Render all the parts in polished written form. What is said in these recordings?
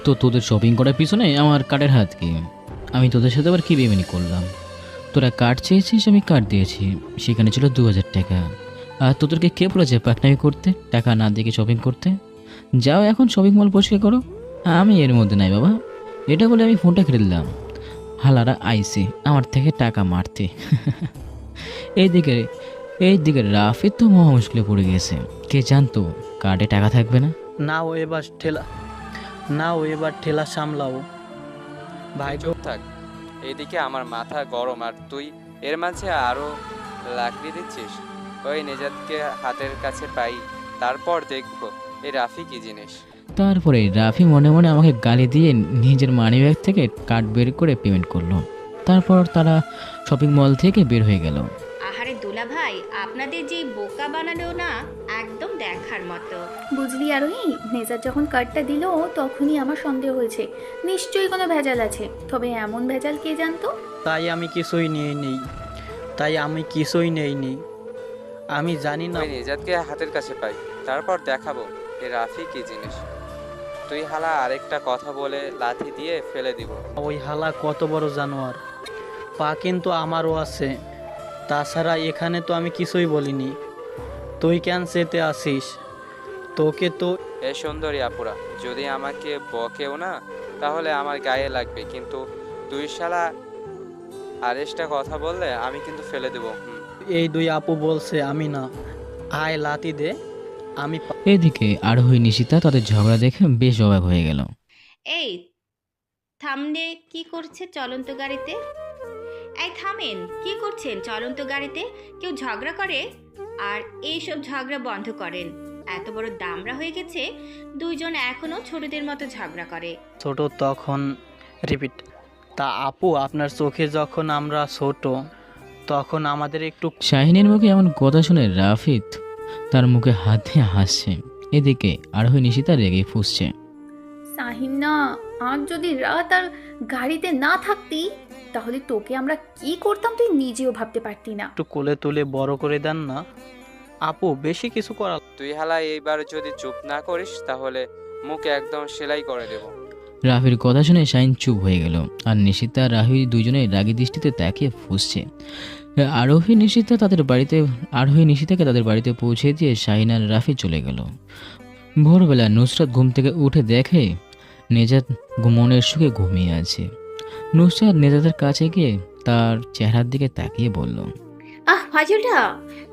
তো তোদের শপিং করার পিছনে আমার কার্ডের হাত কি? আমি তোদের সাথে আবার কী বেমানি করলাম? তোরা কার্ড চেয়েছিস, আমি কার্ড দিয়েছি। সেখানে ছিল 2000 টাকা। আর তোদেরকে কে বলেছে পাকনামি করতে, টাকা না দিয়ে শপিং করতে? যাও এখন শপিং মল পরিষ্কার করো। আমি এর মধ্যে নাই বাবা। এটা বলে আমি ফোনটা কেটে দিলাম। হালারা আইসে আমার থেকে টাকা মারতে। এইদিকে এইদিকে রাফি তো মহা মুশকিলে পড়ে গেছে। কে জানতো কার্ডে টাকা থাকবে না? নাও এবার ঠেলা, নাও এবার ঠেলা সামলাও ভাই। চুপ থাক। এইদিকে আমার মাথা গরম আর তুই এর মাঝে আরো লাকড়ি দিচ্ছিস। ওই নেজাতকে হাতের কাছে পাই, তারপর দেখবো এই রাফি কি জিনিস। তারপরে রাফি মনে মনে আমাকে গালি দিয়ে নিজের মানিব্যাগ থেকে কার্ড বের করে পেমেন্ট করলো। তারপর তারা শপিং মল থেকে বের হয়ে গেল। আহারে দুলা ভাই, আপনাদের যে বোকা বানালো না, একদম দেখার মতো। বুঝলি আরোহী, নেজার যখন কার্ডটা দিল তখনই আমার সন্দেহ হয়েছে নিশ্চয়ই কোনো ভেজাল আছে। তবে এমন ভেজাল কে জানতো? তাই আমি কিছুই নেইনি। আমি জানি না। ওই নেজাতকে হাতের কাছে পাই, তারপর দেখাবো এই রাফি কি জিনিস। তুই হালা আরেকটা কথা বলে লাথি দিয়ে ফেলে দিব। ওই হালা কত বড় জানোয়ার, পা কিন্তু আমারও আছে। তাছাড়া এখানে তো আমি কিছুই বলিনি। তুই কেন চেতে আসিস? তোকে তো এ সুন্দরী আপুরা, যদি আমাকে বকেও না তাহলে আমার গায়ে লাগবে, কিন্তু তুই শালা আরেকটা কথা বললে আমি কিন্তু ফেলে দেবো। এই দুই আপু বলছে, আমি না। আয় লাতি দে। আমি এদিকে আরোহী নিশিতা তাদের ঝগড়া দেখে বেশ অবাক হয়ে গেল। এই থামনে কি করছে চলন্ত গাড়িতে? এই থামেন, কি করছেন চলন্ত গাড়িতে? কেউ ঝগড়া করে? আর এইসব ঝগড়া বন্ধ করেন। এত বড় দামড়া হয়ে গেছে, দুইজন এখনো ছোটদের মতো ঝগড়া করে। ছোট তখন রিপিট। তা আপু, আপনার চোখে যখন আমরা ছোট তখন আমাদের একটু শাহিনের মুখে এমন কথা শুনে রাফিদ তার মুখে হাত দিয়ে হাসছে। এদিকে আরোহী নিশিতা রেগে ফুঁসছে। সাহিনা, আজ যদি রাত আর গাড়িতে না থাকতি তাহলে তোকে আমরা কি করতাম তুই নিজেও ভাবতে পারতি না। একটু কোলে তুলে বড় করে দেন না আপু, বেশি কিছু করা। তুই হালা এইবার যদি চুপ না করিস তাহলে মুখ একদম সেলাই করে দেব। রাফির কথা শুনে শাহিন চুপ হয়ে গেল। আর নিশিতা আর রাহি দুজনে রাগী দৃষ্টিতে তাকিয়ে ফুঁসছে। আরোহী নিশিতাকে তাদের বাড়িতে পৌঁছে দিয়ে শাহিন আর রাফি চলে গেল। ভোরবেলা নুসরাত ঘুম থেকে উঠে দেখে নেজাত মনের সুখে ঘুমিয়ে আছে। নুসরাত নেজাতের কাছে গিয়ে তার চেহারার দিকে তাকিয়ে বলল, আহ ফাজিলটা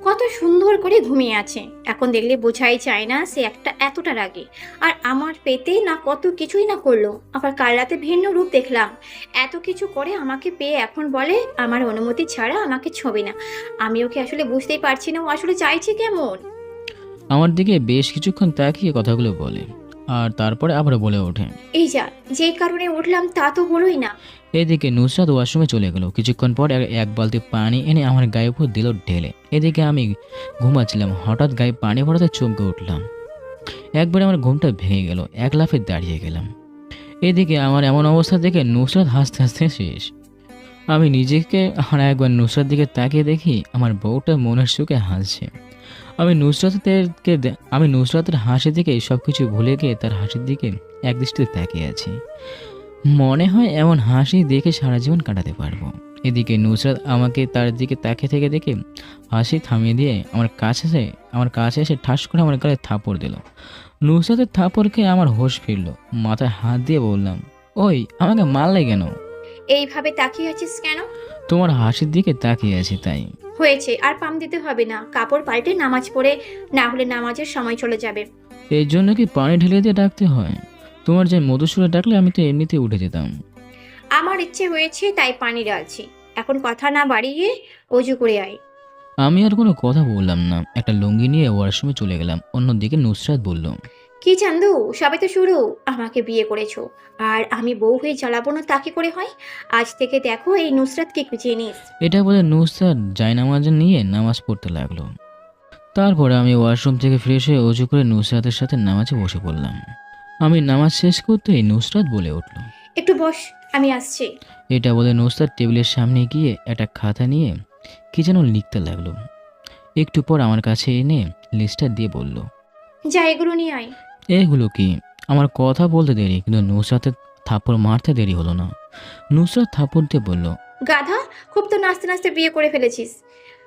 কত সুন্দর করে ঘুমিয়ে আছে। এখন দেখলে বোঝাই যায় না সে একটা এতটা রাগে। আর আমার পেতে না কত কিছুই না করলো, আবার কাল রাতে ভিন্ন রূপ দেখলাম। এত কিছু করে আমাকে পেয়ে এখন বলে আমার অনুমতি ছাড়া আমাকে ছোঁবে না। আমি ওকে আসলে বুঝতেই পারছি না ও আসলে চাইছে কেমন। আমার দিকে বেশ কিছুক্ষণ তাকিয়ে কথাগুলো বলে আর তারপরে আবার বলে ওঠে, এই যা, যেই কারণে উঠলাম তা তো হলোই না। এদিকে নুসরাত ওয়াশরুমে চলে গেল। কিছুক্ষণ পর এক বালতি পানি এনে আমার গায়ে উপর দিল ঢেলে। এদিকে আমি ঘুমাচ্ছিলাম, হঠাৎ গায়ে পানি ভরাতে চমকে উঠলাম। একবারে আমার ঘুমটা ভেঙে গেল, এক লাফে দাঁড়িয়ে গেলাম। এদিকে আমার এমন অবস্থা দেখে নুসরাত হাসতে হাসতে শেষ। আমি নিজেকে আর একবার নুসরাত দিকে তাকিয়ে দেখি আমার বউটা মনের সুখে হাসছে। আমি নুসরাতের হাসি দিকে সব কিছু ভুলে গিয়ে তার হাসির দিকে একদৃষ্টিতে তাকিয়ে আছি। মনে হয় এমন হাসি দেখে সারা জীবন কাটাতে পারবো। এদিকে নুসরাত আমাকে তার দিকে তাকিয়ে থেকে দেখে হাসি থামিয়ে দিয়ে আমার কাছে এসে ঠাস করে আমার গালে থাপড় দিল। নুসরাতের থাপড় খেয়ে আমার হোশ ফিরল। মাথায় হাত দিয়ে বললাম, ওই আমাকে মারলে কেন? এইভাবে তাকিয়ে আছিস কেন? তোমার হাসির দিকে তাকিয়ে আছি তাই। হয়েছে, আর পাম দিতে হবে না। কাপড় পাল্টে নামাজ পড়ে, না হলে নামাজের সময় চলে যাবে। এই জন্য কি পানি ঢেলে দিয়ে ডাকতে হয়? তোমার যে মধুসূরে ডাকলে আমি তো এমনিতেই উঠে যেতাম। আমার ইচ্ছে হয়েছে তাই পানি ঢালছি। এখন কথা না বাড়িয়ে অজু করে আয়। আমি আর কোনো কথা বললাম না, একটা লুঙ্গি নিয়ে ওয়াশরুমে চলে গেলাম। অন্যদিকে নুসরাত বলল, কি চান্দু, সবে তো শুরু। আমাকে বিয়ে করেছো আর আমি বউ হয়ে জ্বালাবো না তাকে করে হয়? আজ থেকে দেখো এই নুসরাত কি জিনিস। এটা বলে নুসরাত জায়নামাজ নিয়ে নামাজ পড়তে লাগলো। তারপরে আমি ওয়াশরুম থেকে ফ্রেশ হয়ে অজু করে নুসরাতের সাথে নামাজে বসে পড়লাম। আমি নামাজ শেষ করতেই নুসরাত বলে উঠল, একটু বস, আমি আসছি। এটা বলে নুসরাত টেবিলের সামনে গিয়ে একটা খাতা নিয়ে কি যেন লিখতে লাগলো। একটু পর আমার কাছে এনে লিস্টটা দিয়ে বলল, যা এগুলো নিয়ে আয়। এগুলো কি? আমার কথা বলতে দেরি, কিন্তু নুসরাতের থাপ্পড় মারতে দেরি হলো না। নুসরাত থাপ্পড় দিয়ে বলল, গাধা, খুব তো নাচতে নাচতে বিয়ে করে ফেলেছিস।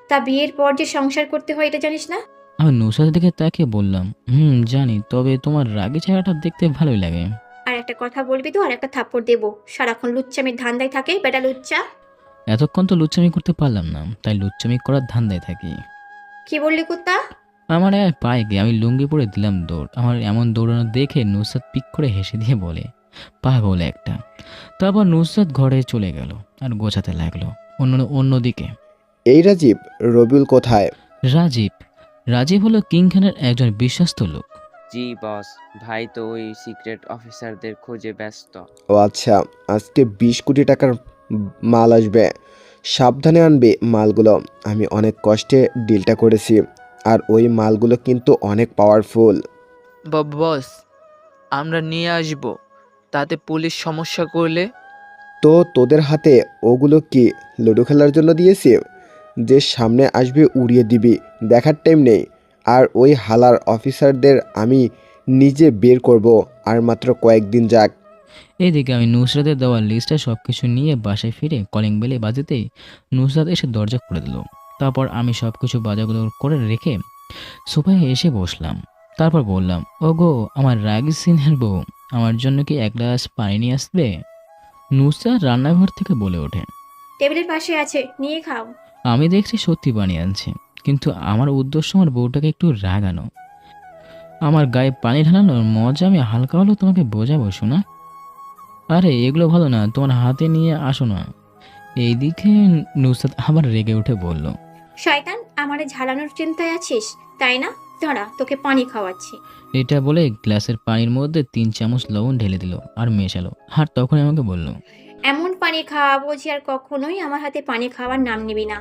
তা বিয়ের পর যে সংসার করতে হয় এটা জানিস না? আমি নুসরাতের দিকে তাকিয়ে বললাম, জানি, তবে তোমার রাগী চেহারাটা দেখতে ভালোই লাগে। আর একটা কথা বলবি তো আর একটা থাপ্পড় দেবো। সারাক্ষণ লুচ্চামির ধান্দায় থাকে বেটা লুচ্চা। এতক্ষণ তো লুচ্চামি করতে পারলাম না, তাই লুচ্চামি করার ধান্দায় থাকি। কি বললি কুত্তা? আমার পায়ে গিয়ে আমি লুঙ্গি পরে দিলাম দৌড়। আমার এমন দৌড়ানো দেখে নুসরাত পিক করে হেসে দিয়ে বলে, পাগল একটা। তারপর নুসরাত ঘরে চলে গেল আর গোছাতে লাগলো। অন্যদিকে এই রাজীব, রবিউল কোথায়? রাজীব হলো কিং খানের একজন বিশ্বস্ত লোক। জি বস, ভাই তো ওই সিক্রেট অফিসারদের খোঁজে ব্যস্ত। ও আচ্ছা, আজকে 20 কোটি টাকার মাল আসবে, সাবধানে আনবে মালগুলো। আমি অনেক কষ্টে ডিলটা করেছি, আর ওই মালগুলো কিন্তু অনেক পাওয়ারফুল। বস, আমরা নিয়ে আসব, তাতে পুলিশ সমস্যা করলে? তো তোদের হাতে ওগুলো কি লুডো খেলার জন্য দিয়েছি? যে সামনে আসবে উড়িয়ে দিবি, দেখার টাইম নেই। আর ওই হালার অফিসারদের আমি নিজে বের করব, আর মাত্র কয়েকদিন যাক। এদিকে আমি নুসরাতের দেওয়া লিস্টে সব কিছু নিয়ে বাসায় ফিরে কলিং বেলে বাজেতেই নুসরাত এসে দরজা খুলে দিল। তারপর আমি সব কিছু বাজাগুলো করে রেখে সোফায় এসে বসলাম। তারপর বললাম, ওগো আমার রাগী সিনের বউ, আমার জন্য কি এক গ্লাস পানি নিয়ে আসবে? নুসরাত রান্নাঘর থেকে বলে ওঠে। টেবিলের পাশে আছে, নিয়ে খাও। আমি দেখছি সত্যি পানি আনছে, কিন্তু আমার উদ্দেশ্য আমার বউটাকে একটু রাগানো। আমার গায়ে পানি ঢালানোর মজা আমি হালকা হলেও তোমাকে বোঝাবো শোনা। আরে এগুলো ভালো না, তোমার হাতে নিয়ে আসো না। এইদিকে নুসরাত আবার রেগে উঠে বলল, শয়তান, আমারে ঝালানোর চিন্তায় আছিস তাই না? দাঁড়া, তোকে পানি খাওয়াচ্ছি। এটা বলে গ্লাসের পানির মধ্যে 3 চামচ লবণ ঢেলে দিল আর মেশালো। আর তখন আমাকে বলল, এমন পানি খাওয়াবো যে আর কখনোই আমার হাতে পানি খাওয়ার নাম নিবি না।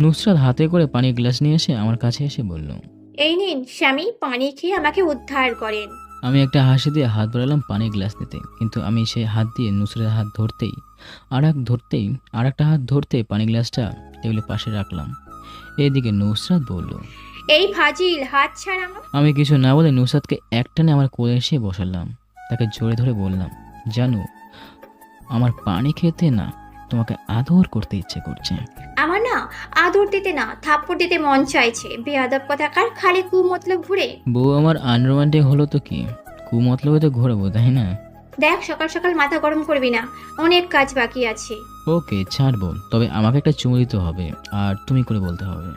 নুসরাত হাতে করে পানির গ্লাস নিয়ে এসে আমার কাছে এসে বলল। এই নিন স্বামী, পানি খেয়ে আমাকে উদ্ধার করেন। আমি একটা হাসি দিয়ে হাত বাড়ালাম পানির গ্লাস নিতে, কিন্তু আমি সেই হাত দিয়ে নুসরাতের হাত ধরতেই আর একটা হাত ধরতেই পানি গ্লাসটা টেবিলের পাশে রাখলাম। এদিকে নুসরাত বলল, এই ফাজিল, হাত ছাড়ানো। আমি কিছু না বলে নুসরাতকে একটানে আমার কোলে এসে বসালাম। তাকে জোরে ধরে বললাম, জানো, আমার পানি খেতে না, তোমাকে আদর করতে ইচ্ছে করছে। আমার না আদর দিতে না, থাপ্পড় দিতে মন চাইছে। বেয়াদব কথাকার, খালি কুমতলব ঘুরে। বউ আমার আনরোমান্টিক হলো তো কি, কুমতলবে তো ঘোরাবো, তাই না? দেখ, সকাল সকাল মাথা গরম করবি না, অনেক কাজ বাকি আছে। ওকে, ছাড়বো, তবে আমাকে একটা চুমু দিতে হবে আর তুমি করে বলতে হবে।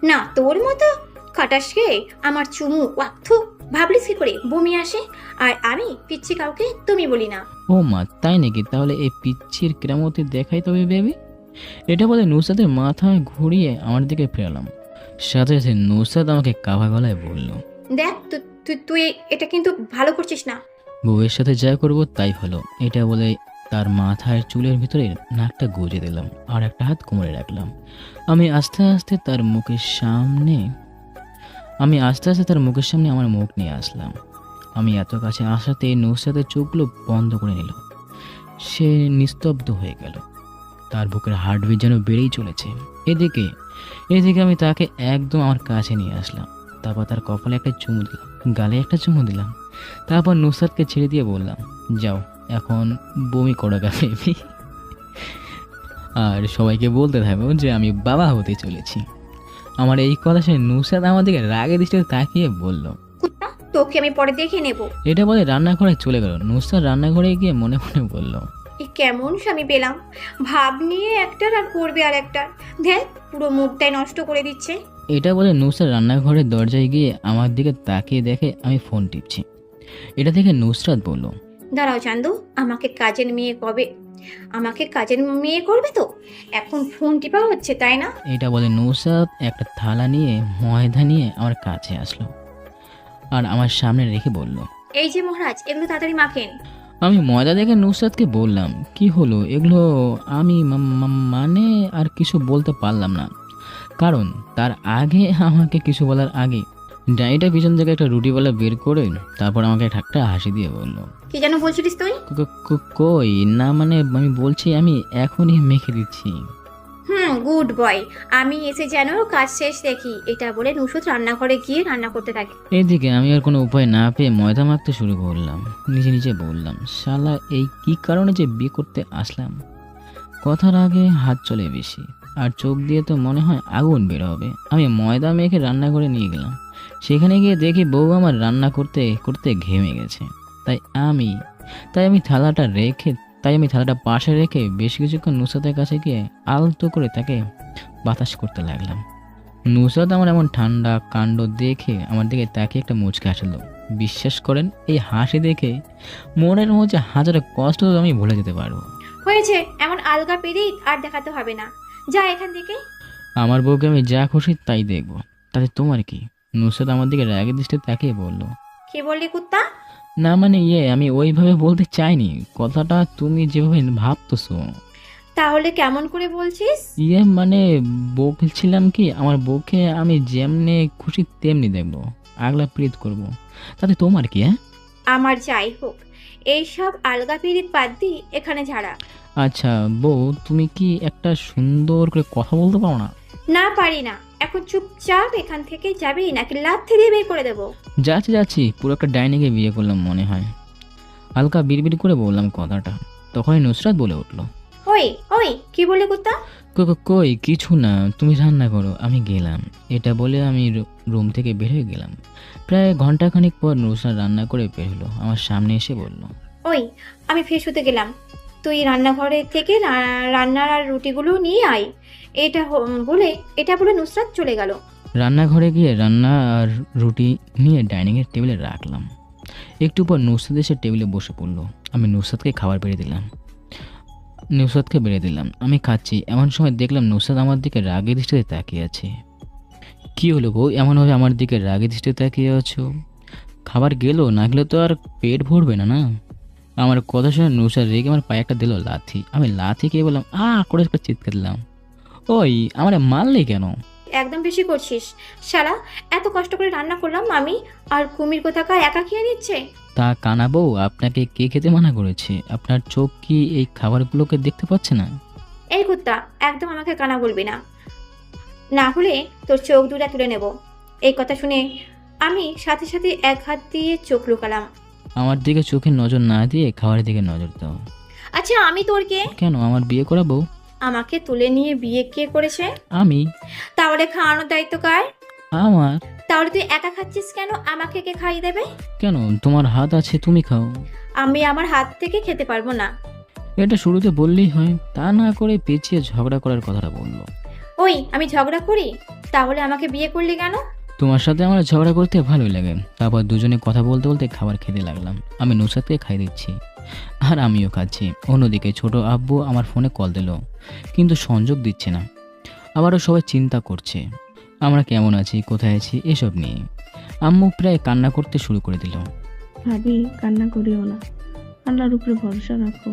না, তোর মতো খাটাসকে আমার চুমু ওয়াক্থু ভাবলিস কি করে বমি আসে? আর আমি পিচ্ছি কাউকে তুমি বলি না। ও মা, তাই নাকি? তাহলে এই পিচ্ছির কেরামতি দেখাই তবে বেবি। এটা বলে নুসরাতের মাথায় ঘুরিয়ে আমার দিকে ফেরালাম। সাথে সাথে নুসরাত আমাকে কাভা গলায় বলল, দেখ, তুই এটা কিন্তু ভালো করছিস না। বউয়ের সাথে যা করবো তাই ভালো। এটা বলে তার মাথায় চুলের ভিতরে নাকটা গুজে দিলাম আর একটা হাত কোমরে রাখলাম। আমি আস্তে আস্তে তার মুখের সামনে আমার মুখ নিয়ে আসলাম। আমি এত কাছে আসাতে নুসরাতের চোখগুলো বন্ধ করে নিল। সে নিস্তব্ধ হয়ে গেল। তার বুকের হার্টবিট যেন বেড়েই চলেছে। এদিকে আমি তাকে একদম আমার কাছে নিয়ে আসলাম। তারপর তার কপালে একটা চুমু দিলাম, গালে একটা চুমু দিলাম। তারপর নুসরাতকে ছেড়ে দিয়ে বললাম, যাও এখন বমি করো গা বেবি, আর সবাইকে বলতে থাকো যে আমি বাবা হতে চলেছি। আমার এই কথা শুনে নুসরাত আমার দিকে রাগে দৃষ্টিতে তাকিয়ে বলল, কুত্তা, তোকে আমি পরে দেখে নেব। এটা বলে রান্নাঘরে চলে গেল। নুসরাত রান্নাঘরে গিয়ে মনে মনে বলল, এ কেমন স্বামী পেলাম, ভাব নিয়ে একটার আর করবে আর একটার। দেখ, পুরো মুখটাই নষ্ট করে দিচ্ছে। এটা বলে নুসরাত রান্নাঘরের দরজায় গিয়ে আমার দিকে তাকিয়ে দেখে আমি ফোন টিপছি। এটা দেখে নুসরাত বলল, দাঁড়াও চান্দু, আমাকে কাজের মেয়ে করবে তো? এখন ফোন টিপা হচ্ছে তাই না? এটা বলে নুসরাত একটা থালা নিয়ে ময়দা নিয়ে আমার কাছে আসলো আর আমার সামনে রেখে বলল, এই যে মহারাজ, এগুলো তাড়াতাড়ি মাখেন। আমি ময়দা দেখে নুসরাতকে বললাম, কি হলো এগুলো? আমি মানে আর কিছু বলতে পারলাম না, কারণ তার আগে আমাকে কিছু বলার আগে ডাইনিটা পিছন থেকে একটা রুটিওয়ালা বের করে তারপর আমাকে একটা হাসি দিয়ে বলল, কি যেন বলছিলিস তুই? কই না, মানে আমি বলছি আমি এখনই মেখে দিচ্ছি। Good boy. আমি এসে যেন কাজ শেষ দেখি, এটা বলে নুসরত রান্নাঘরে গিয়ে রান্না করতে থাকে। এদিকে আমি আর কোনো উপায় না পেয়ে ময়দা মাখতে শুরু করলাম। নিজে নিজে বললাম, শালা এই কি কারণে যে বিয়ে করতে আসলাম। কথার আগে হাত চলে বেশি, আর চোখ দিয়ে তো মনে হয় আগুন বের হবে। আমি ময়দা মেখে রান্নাঘরে নিয়ে গেলাম। সেখানে গিয়ে দেখি বউ আমার রান্না করতে করতে ঘেমে গেছে। তাই আমি থালাটা পাশে রেখে বেশ কিছুক্ষণ নুসরাতের কাছে গিয়ে আলতো করে তাকে বাতাস করতে লাগলাম। নুসরাত আমার এমন ঠান্ডা কাণ্ড দেখে আমার দিকে তাকিয়ে একটা মুচকে হাসলো। বিশ্বাস করেন, এই হাসি দেখে মনের মধ্যে হাজারো কষ্ট আমি ভুলে যেতে পারবো। হয়েছে, এমন আলগা পেরিত আর দেখাতে হবে না, যা এখান থেকে। আমার বউকে আমি যা খুশি তাই দেখবো, তাতে তোমার কি? নুসরাত আমার দিকে রাগের দৃষ্টিতে তাকিয়ে বলল। কি বললি কুত্তা? না মানে আমি ওইভাবে বলতে চাইনি, কথাটা তুমি যেভাবে ভাবতেছো। তাহলে কেমন করে বলছিস? মানে বলছিলাম কি, আমার বউকে আমি যেমনি খুশি তেমনি দেখবো, আগলা প্রীত করব, তাতে তোমার কি? আমার যাই হোক, এইসব আলগা পেরিত বাদ দি, এখানে ঝাড়া। আচ্ছা বউ, তুমি কি একটা সুন্দর করে কথা বলতে পারো না? না পারি না। এখন চুপচাপ এখান থেকে যাবি নাকি লাথি দিয়ে বের করে দেবো? যাচ্ছি, পুরো একটা ডাইনিকে বিয়ে করলাম মনে হয়। হালকা বিড়বিড় করে বললাম কথাটা, তখনই নুসরাত বলে উঠলো। ওই ওই, কি বললি কুত্তা? কই কিছু না, তুমি রান্না করো, আমি গেলাম। এটা বলে আমি রুম থেকে বের হয়ে গেলাম। প্রায় ঘন্টাখানিক পর নুসরাত রান্না করে বের হলো, আমার সামনে এসে বলল। ওই, আমি ফ্রেশ হতে গেলাম, তুই রান্নাঘরে থেকে রান্নার আর রুটিগুলো নিয়ে আয়। এটা বলে নুসরাত চলে গেল। রান্নাঘরে গিয়ে রান্না আর রুটি নিয়ে ডাইনিংয়ের টেবিলে রাখলাম। একটু পর নুসরাত এসে টেবিলে বসে পড়লো। আমি নুসরাতকে খাবার বেড়ে দিলাম। আমি খাচ্ছি, এমন সময় দেখলাম নুসরাত আমার দিকে রাগের দৃষ্টিতে তাকিয়ে আছে। কি হলো বউ, এমনভাবে আমার দিকে রাগের দৃষ্টিতে তাকিয়ে আছো? খাবার গেলো না গেলে তো আর পেট ভরবে না। আমার কথা শুনে নুসরাত রেগে আমার পায়ে একটা দিল লাথি। আমি লাথি খেয়ে বললাম করে একটা চিৎকার দিলাম। ওই, আমার মারলে কেন? একদম বেশি করছিস শালা। এত কষ্ট করে রান্না করলাম আমি, আর কুমির কোথাকার একা খেয়ে নিচ্ছে। তা কানা বউ, আপনাকে কে খেতে মানা করেছে? আপনার চোখ কি এই খাবারগুলোকে দেখতে পাচ্ছে না? এই কুত্তা, একদম আমাকে কানা বলবি না, না হলে তোর চোখ দুটা তুলে নেব। এই কথা শুনে আমি সাথে সাথে এক হাত দিয়ে চোখ লুকালাম। আমার দিকে চোখের নজর না দিয়ে খাবারের দিকে নজর দাও। আচ্ছা, আমি তোর কে? কেন, আমার বিয়ে করাবো? আমাকে তুলে নিয়ে বিয়ে কে করেছে? আমি। তাহলে খাওয়ানোর দায়িত্ব কার? আমার। তাহলে তুই একা খাচ্ছিস কেন? আমাকে কে খাইয়ে দেবে? কেন, তোমার হাত আছে, তুমি খাও। আমি আমার হাত থেকে খেতে পারবো না। এটা শুরুতে বললেই হয়, তা না করে পেঁচিয়ে ঝগড়া করার কথাটা বললো। ওই, আমি ঝগড়া করি? তাহলে আমাকে বিয়ে করলি কেন? তোমার সাথে আমার ঝগড়া করতে ভালোই লাগে। তারপর দুজনে কথা বলতে বলতে খাবার খেতে লাগলাম। আমি নুসরাতকে খাই দিচ্ছি আর আমিও খাচ্ছি। অন্যদিকে ছোট আব্বু আমার ফোনে কল দিল, কিন্তু সংযোগ দিচ্ছে না। আবারও সবাই চিন্তা করছে আমরা কেমন আছি, কোথায় আছি, এসব নিয়ে। আম্মু প্রায় কান্না করতে শুরু করে দিল। ভাবি, কান্না করিও না, আল্লাহর উপরে ভরসা রাখো।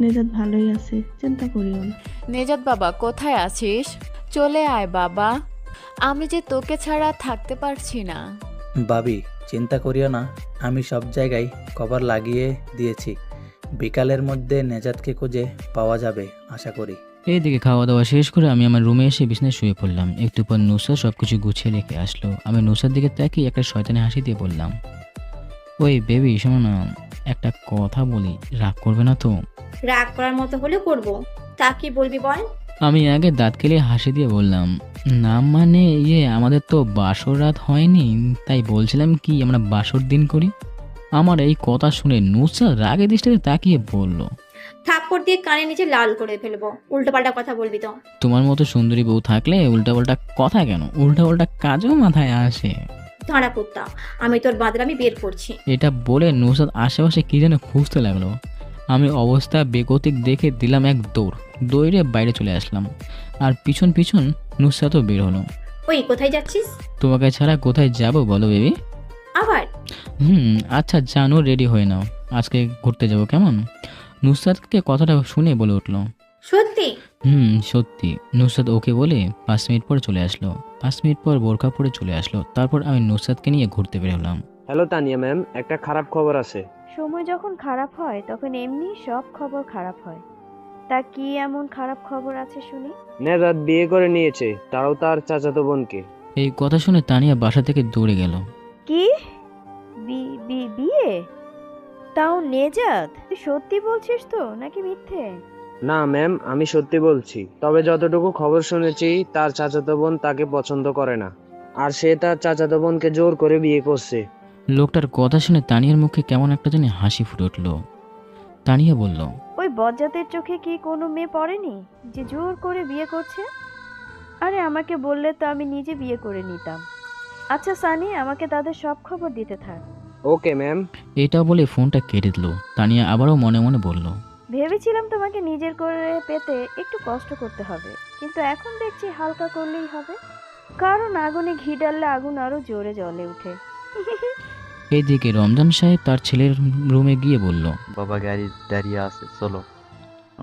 নেজাত ভালোই আছে, চিন্তা করিও না। নেজাত বাবা, কোথায় আছিস? চলে আয় বাবা, আমি যে তোকে ছাড়া থাকতে পারছি না। ভাবি, চিন্তা করিও না, আমি সব জায়গায় কভার লাগিয়ে দিয়েছি। বিকালের মধ্যে নেজাতকে খুঁজে পাওয়া যাবে আশা করি। এইদিকে খাওয়া দাওয়া শেষ করে আমি আমার রুমে এসে বিছানায় শুয়ে পড়লাম। একটু পর নুসরাত সবকিছু গুছিয়ে রেখে আসলো। আমি নুসরাত দিকে তাকিয়ে একটা শয়তানি হাসি দিয়ে বললাম, ওই বেবি শোনো না, একটা কথা বলি, রাগ করবে না তো? রাগ করার মতো হলে করব, তা কি বলবি বল? আমি আগে দাঁত কেলে হাসি দিয়ে বললাম, না মানে আমাদের তো বাসর রাত হয়নি, তাই বলছিলাম কি আমরা বাসর দিন করি। আমার এই কথা শুনে নুসরাত রাগে দৃষ্টিতে তাকিয়ে বলল, থাপ্পড় দিয়ে কানে নিচে লাল করে ফেলবো, উল্টোপাল্টা কথা বলবি তো। তোমার মতো সুন্দরী বউ থাকলে উল্টাপাল্টা কথা কেন, উল্টাপাল্টা কাজও মাথায় আসে। ধরা কুত্তা, আমি তোর বাদরামি বের করছি। এটা বলে নুসরাত আশেপাশে কি যেন খুঁজতে লাগলো। আমি অবস্থা বেগতিক দেখে দিলাম এক দৌড়ে বাইরে চলে আসলাম, আর পিছন পিছন নুসরাতও বের হলো। ওই, কোথায় যাচ্ছিস? তোমাকে ছাড়া কোথায় যাব বলো বেবি? আবার? আচ্ছা জানো, রেডি হয়ে নাও, আজকে ঘুরতে যাব কেমন? নুসরাতকে কথাটা শুনে বলে উঠলো। সত্যি? সত্যি। নুসরাত ওকে বলে 5 মিনিট পর চলে আসলো। 5 মিনিট পর বোরকা পরে চলে আসলো। তারপর আমি নুসরাতকে নিয়ে ঘুরতে বের হলাম। হ্যালো তানিয়া ম্যাম, একটা খারাপ খবর আছে। সময় যখন খারাপ হয় তখন এমনি সব খবর খারাপ হয়, তা কি এমন খারাপ খবর আছে শুনি? নেজাত বিয়ে করে নিয়েছে, তাও তার চাচাতো বোনকে। এই কথা শুনে তানিয়া বাসা থেকে দৌড়ে গেল। কি? বিয়ে? তাও নেজাত? তুই সত্যি বলছিস তো নাকি মিথ্যে? না ম্যাম, আমি সত্যি বলছি। তবে যতটুকু খবর শুনেছি, তার চাচাতো বোন তাকে পছন্দ করে না, আর সে তার চাচাতো বোনকে জোর করে বিয়ে করছে। লোকটার কথা শুনে তানিয়ার মুখে কেমন একটা জানি হাসি ফুটে উঠল। তানিয়া বলল, ওই বজ্জাতের চোখে কি কোনো মেয়ে পড়েনি যে জোর করে বিয়ে করছে? আরে আমাকে বললে তো আমি নিজে বিয়ে করে নিতাম। আচ্ছা সানি, আমাকে তাদের সব খবর দিতে থাক। Okay ma'am. এটা বলে ফোনটা কেটে দিল। তানিয়া আবারও মনে মনে বলল, ভেবেছিলাম তোমাকে নিজের করে পেতে একটু কষ্ট করতে হবে, কিন্তু এখন দেখছি হালকা করলেই হবে, কারণ আগুনে ঘি ডাললে আগুন আরো জোরে জ্বলে ওঠে। এইদিকে রমজান সাহেব তার ছেলের রুমে গিয়ে বলল, বাবা গাড়ি দাঁড়িয়ে আছে, চলো,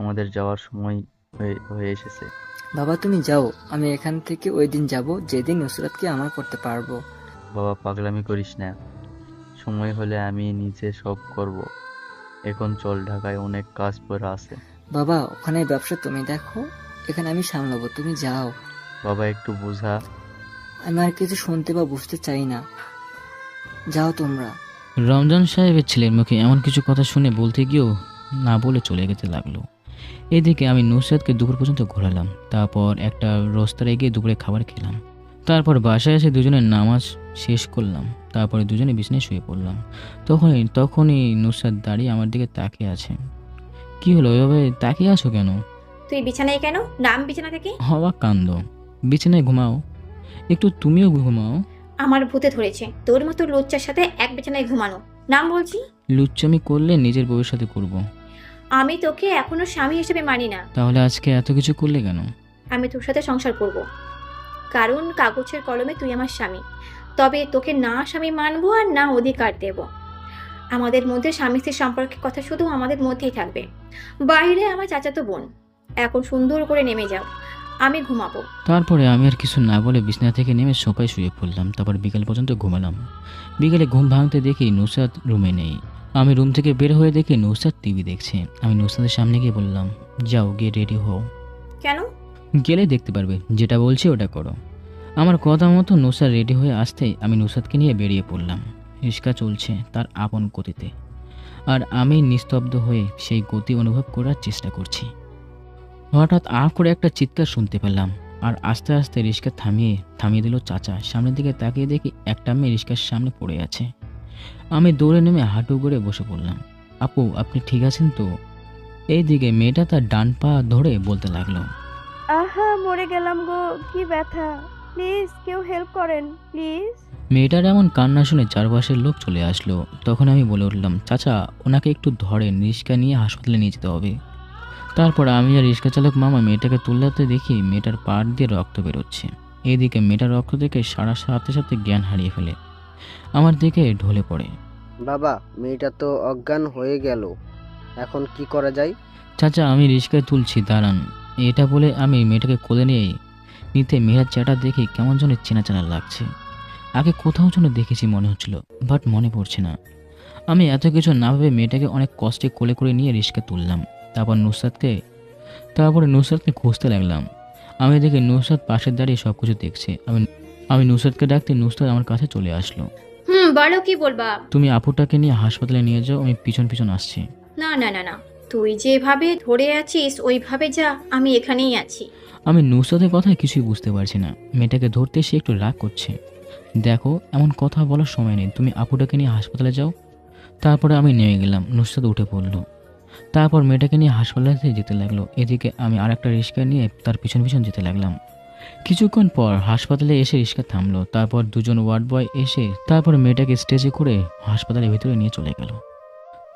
আমাদের যাওয়ার সময় হয়ে এসেছে। বাবা তুমি যাও, আমি এখান থেকে ওই দিন যাব যেদিন নুসরাতকে আমার করতে পারবো। বাবা পাগলামি করিস না, সময় হলে আমি নিজে সব করব। এখন চল, ঢাকায় অনেক কাজ পড়ে আছে। বাবা ওখানে ব্যবসা তুমি দেখো, এখানে আমি সামলাবো, তুমি যাও। বাবা একটু বোঝা। আমি আর কিছু শুনতে বা বুঝতে চাই না, যাও তোমরা। রমজান সাহেবের ছেলের মুখে এমন কিছু কথা শুনে বলতে গিয়েও না বলে চলে যেতে লাগলো। এদিকে আমি নুসরাতকে দুপুর পর্যন্ত ঘোরালাম, তারপর একটা রোস্তারে গিয়ে দুপুরে খাবার খেলাম, তারপর বাসায় এসে দুজনের নামাজ শেষ করলাম, তারপরে দুজনে বিছানায় শুয়ে পড়লাম। তখনই নুসরাত দাঁড়িয়ে আমার দিকে তাকিয়ে আছে। কি হলো, ওইভাবে তাকিয়ে আছো কেন? তুই বিছানায় কেন? নাম বিছানা থেকে। হওয়া কান্দ, বিছানায় ঘুমাও, একটু তুমিও ঘুমাও। আমার ভূতে ধরেছে তোর মতো লুচ্চার সাথে এক বিছানায় ঘুমানো। নাম বলছি। লুচ্চামি করলে নিজের বউয়ের সাথে করব। আমি তোকে এখনো স্বামী হিসেবে মানি না। তাহলে আজকে এত কিছু করলে কেন? আমি তোর সাথে সংসার করব, কারণ কাগজের কলমে তুই আমার স্বামী। তবে তোকে না স্বামী মানবো আর না অধিকার দেব। আমাদের মধ্যে স্বামী স্ত্রীর সম্পর্কের কথা শুধু আমাদের মধ্যেই থাকবে। বাইরে আমার চাচাতো বোন। এখন সুন্দর করে নেমে যাও, আমি ঘুমাবো। তারপরে আমি আর কিছু না বলে বিছানা থেকে নেমে সোফায় শুয়ে পড়লাম। তারপর বিকেল পর্যন্ত ঘুমালাম। বিকেলে ঘুম ভাঙতে দেখি নুসরাত রুমে নেই। আমি রুম থেকে বের হয়ে দেখি নুসরাত টিভি দেখছে। আমি নুসরাতের সামনে গিয়ে বললাম, যাও গিয়ে রেডি হও। কেন? গেলে দেখতে পারবে, যেটা বলছি ওটা করো। আমার কথা মতো নুসরাত রেডি হয়ে আসতেই আমি নুসরাতকে নিয়ে বেরিয়ে পড়লাম। রিক্সা চলছে তার আপন গতিতে, আর আমি নিস্তব্ধ হয়ে সেই গতি অনুভব করার চেষ্টা করছি। হঠাৎ করে একটা চিৎকার শুনতে পেলাম, আর আস্তে আস্তে রিক্সা থামিয়ে দিল চাচা। সামনের দিকে তাকিয়ে দেখি একটা মেয়ে রিক্সার সামনে পড়ে আছে। আমি দৌড়ে নেমে হাঁটু করে বসে পড়লাম। আপু আপনি ঠিক আছেন তো? এইদিকে মেয়েটা তার ডান পা ধরে বলতে লাগলো, আহা মরে গেলাম গো, কি ব্যথা, প্লিজ কেউ হেল্প করেন প্লিজ। মেয়েটার এমন কান্না শুনে চারপাশের লোক চলে আসলো। তখন আমি বলে উঠলাম, চাচা ওনাকে একটু ধরেন, রিক্সা নিয়ে হাসপাতালে নিয়ে যেতে হবে। তারপর আমি আর রিক্সা চালক মামা মেয়েটাকে তুলতে দেখি মেয়েটার পাড় দিয়ে রক্ত বেরোচ্ছে। এইদিকে মেয়েটার রক্ত দেখে সাথে সাথে জ্ঞান হারিয়ে ফেলে আমার দিকে ঢলে পড়ে। বাবা মেয়েটা তো অজ্ঞান হয়ে গেল, এখন কি করা যায়? চাচা আমি রিক্সায় তুলছি, দাঁড়ান। এটা বলে আমি মেয়েটাকে কোলে নিতে মেয়েটার চেহারা দেখি কেমন যেন চেনা চেনা লাগছে। আগে কোথাও যেন দেখেছি মনে হচ্ছিল, বাট মনে পড়ছে না। আমি এত কিছু না ভেবে মেয়েটাকে অনেক কষ্টে কোলে করে নিয়ে রিক্সা তুললাম। তারপরে নুসরাতকে খুঁজতে লাগলাম। আমি দেখি নুসরাত পাশে দাঁড়িয়ে সব কিছু দেখছে। আমি নুসরাতকে ডাকতে নুসরাত আমার কাছে চলে আসলো। বলো কি বলবা? তুমি আপুটাকে নিয়ে হাসপাতালে নিয়ে যাও, আমি পিছন পিছন আসছি। না না না না, তুই যেভাবে ধরে আছিস ওইভাবে যা, আমি এখানেই আছি। আমি নুসরাতের কথায় কিছুই বুঝতে পারছি না। মেয়েটাকে ধরতে সে একটু রাগ করছে। দেখো এমন কথা বলার সময় নেই, তুমি আপুটাকে নিয়ে হাসপাতালে যাও। তারপরে আমি নেমে গেলাম। নুসরাত উঠে পড়লো। তারপর মেয়েটাকে নিয়ে হাসপাতালে যেতে লাগলো। এদিকে আমি আর একটা রিক্সা নিয়ে তার পিছন পিছন যেতে লাগলাম। কিছুক্ষণ পর হাসপাতালে এসে রিক্সা থামলো। তারপর দুজন ওয়ার্ড বয় এসে তারপর মেয়েটাকে স্টেজে করে হাসপাতালের ভিতরে নিয়ে চলে গেল।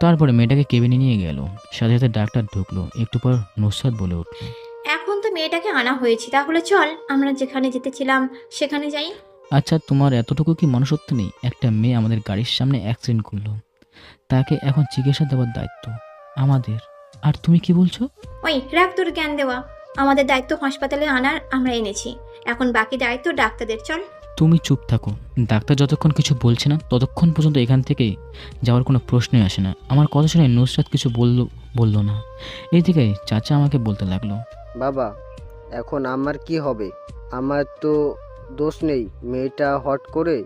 তারপরে মেয়েটাকে কেবিনে নিয়ে গেল। সাথে সাথে ডাক্তার ঢুকলো। একটু পর নুসরাত বলে উঠলো, এখন তো মেয়েটাকে আনা হয়েছে, তাহলে চল আমরা যেখানে যেতেছিলাম সেখানে যাই। আচ্ছা তোমার এতটুকু কি মনুষ্যত্ব নেই? একটা মেয়ে আমাদের গাড়ির সামনে অ্যাক্সিডেন্ট করলো, তাকে এখন চিকিৎসা দেওয়ার দায়িত্ব আমাদের, আর তুমি কি বলছো? ওই রাখ তোর জ্ঞান দেওয়া। আমাদের দায়িত্ব হাসপাতালে আনার, আমরা এনেছি, এখন বাকি দায়িত্ব ডাক্তারদের। চল। তুমি চুপ থাকো। ডাক্তার যতক্ষণ কিছু বলছে না ততক্ষণ পর্যন্ত এখান থেকে যাওয়ার কোনো প্রশ্নই আসে না। আমার কথা শুনে নুসরাত কিছু বলল না। এইদিকে চাচা আমাকে বলতে লাগলো, বাবা এখন আমার কি হবে? আমার তো দোষ নেই, মেয়েটা হট করে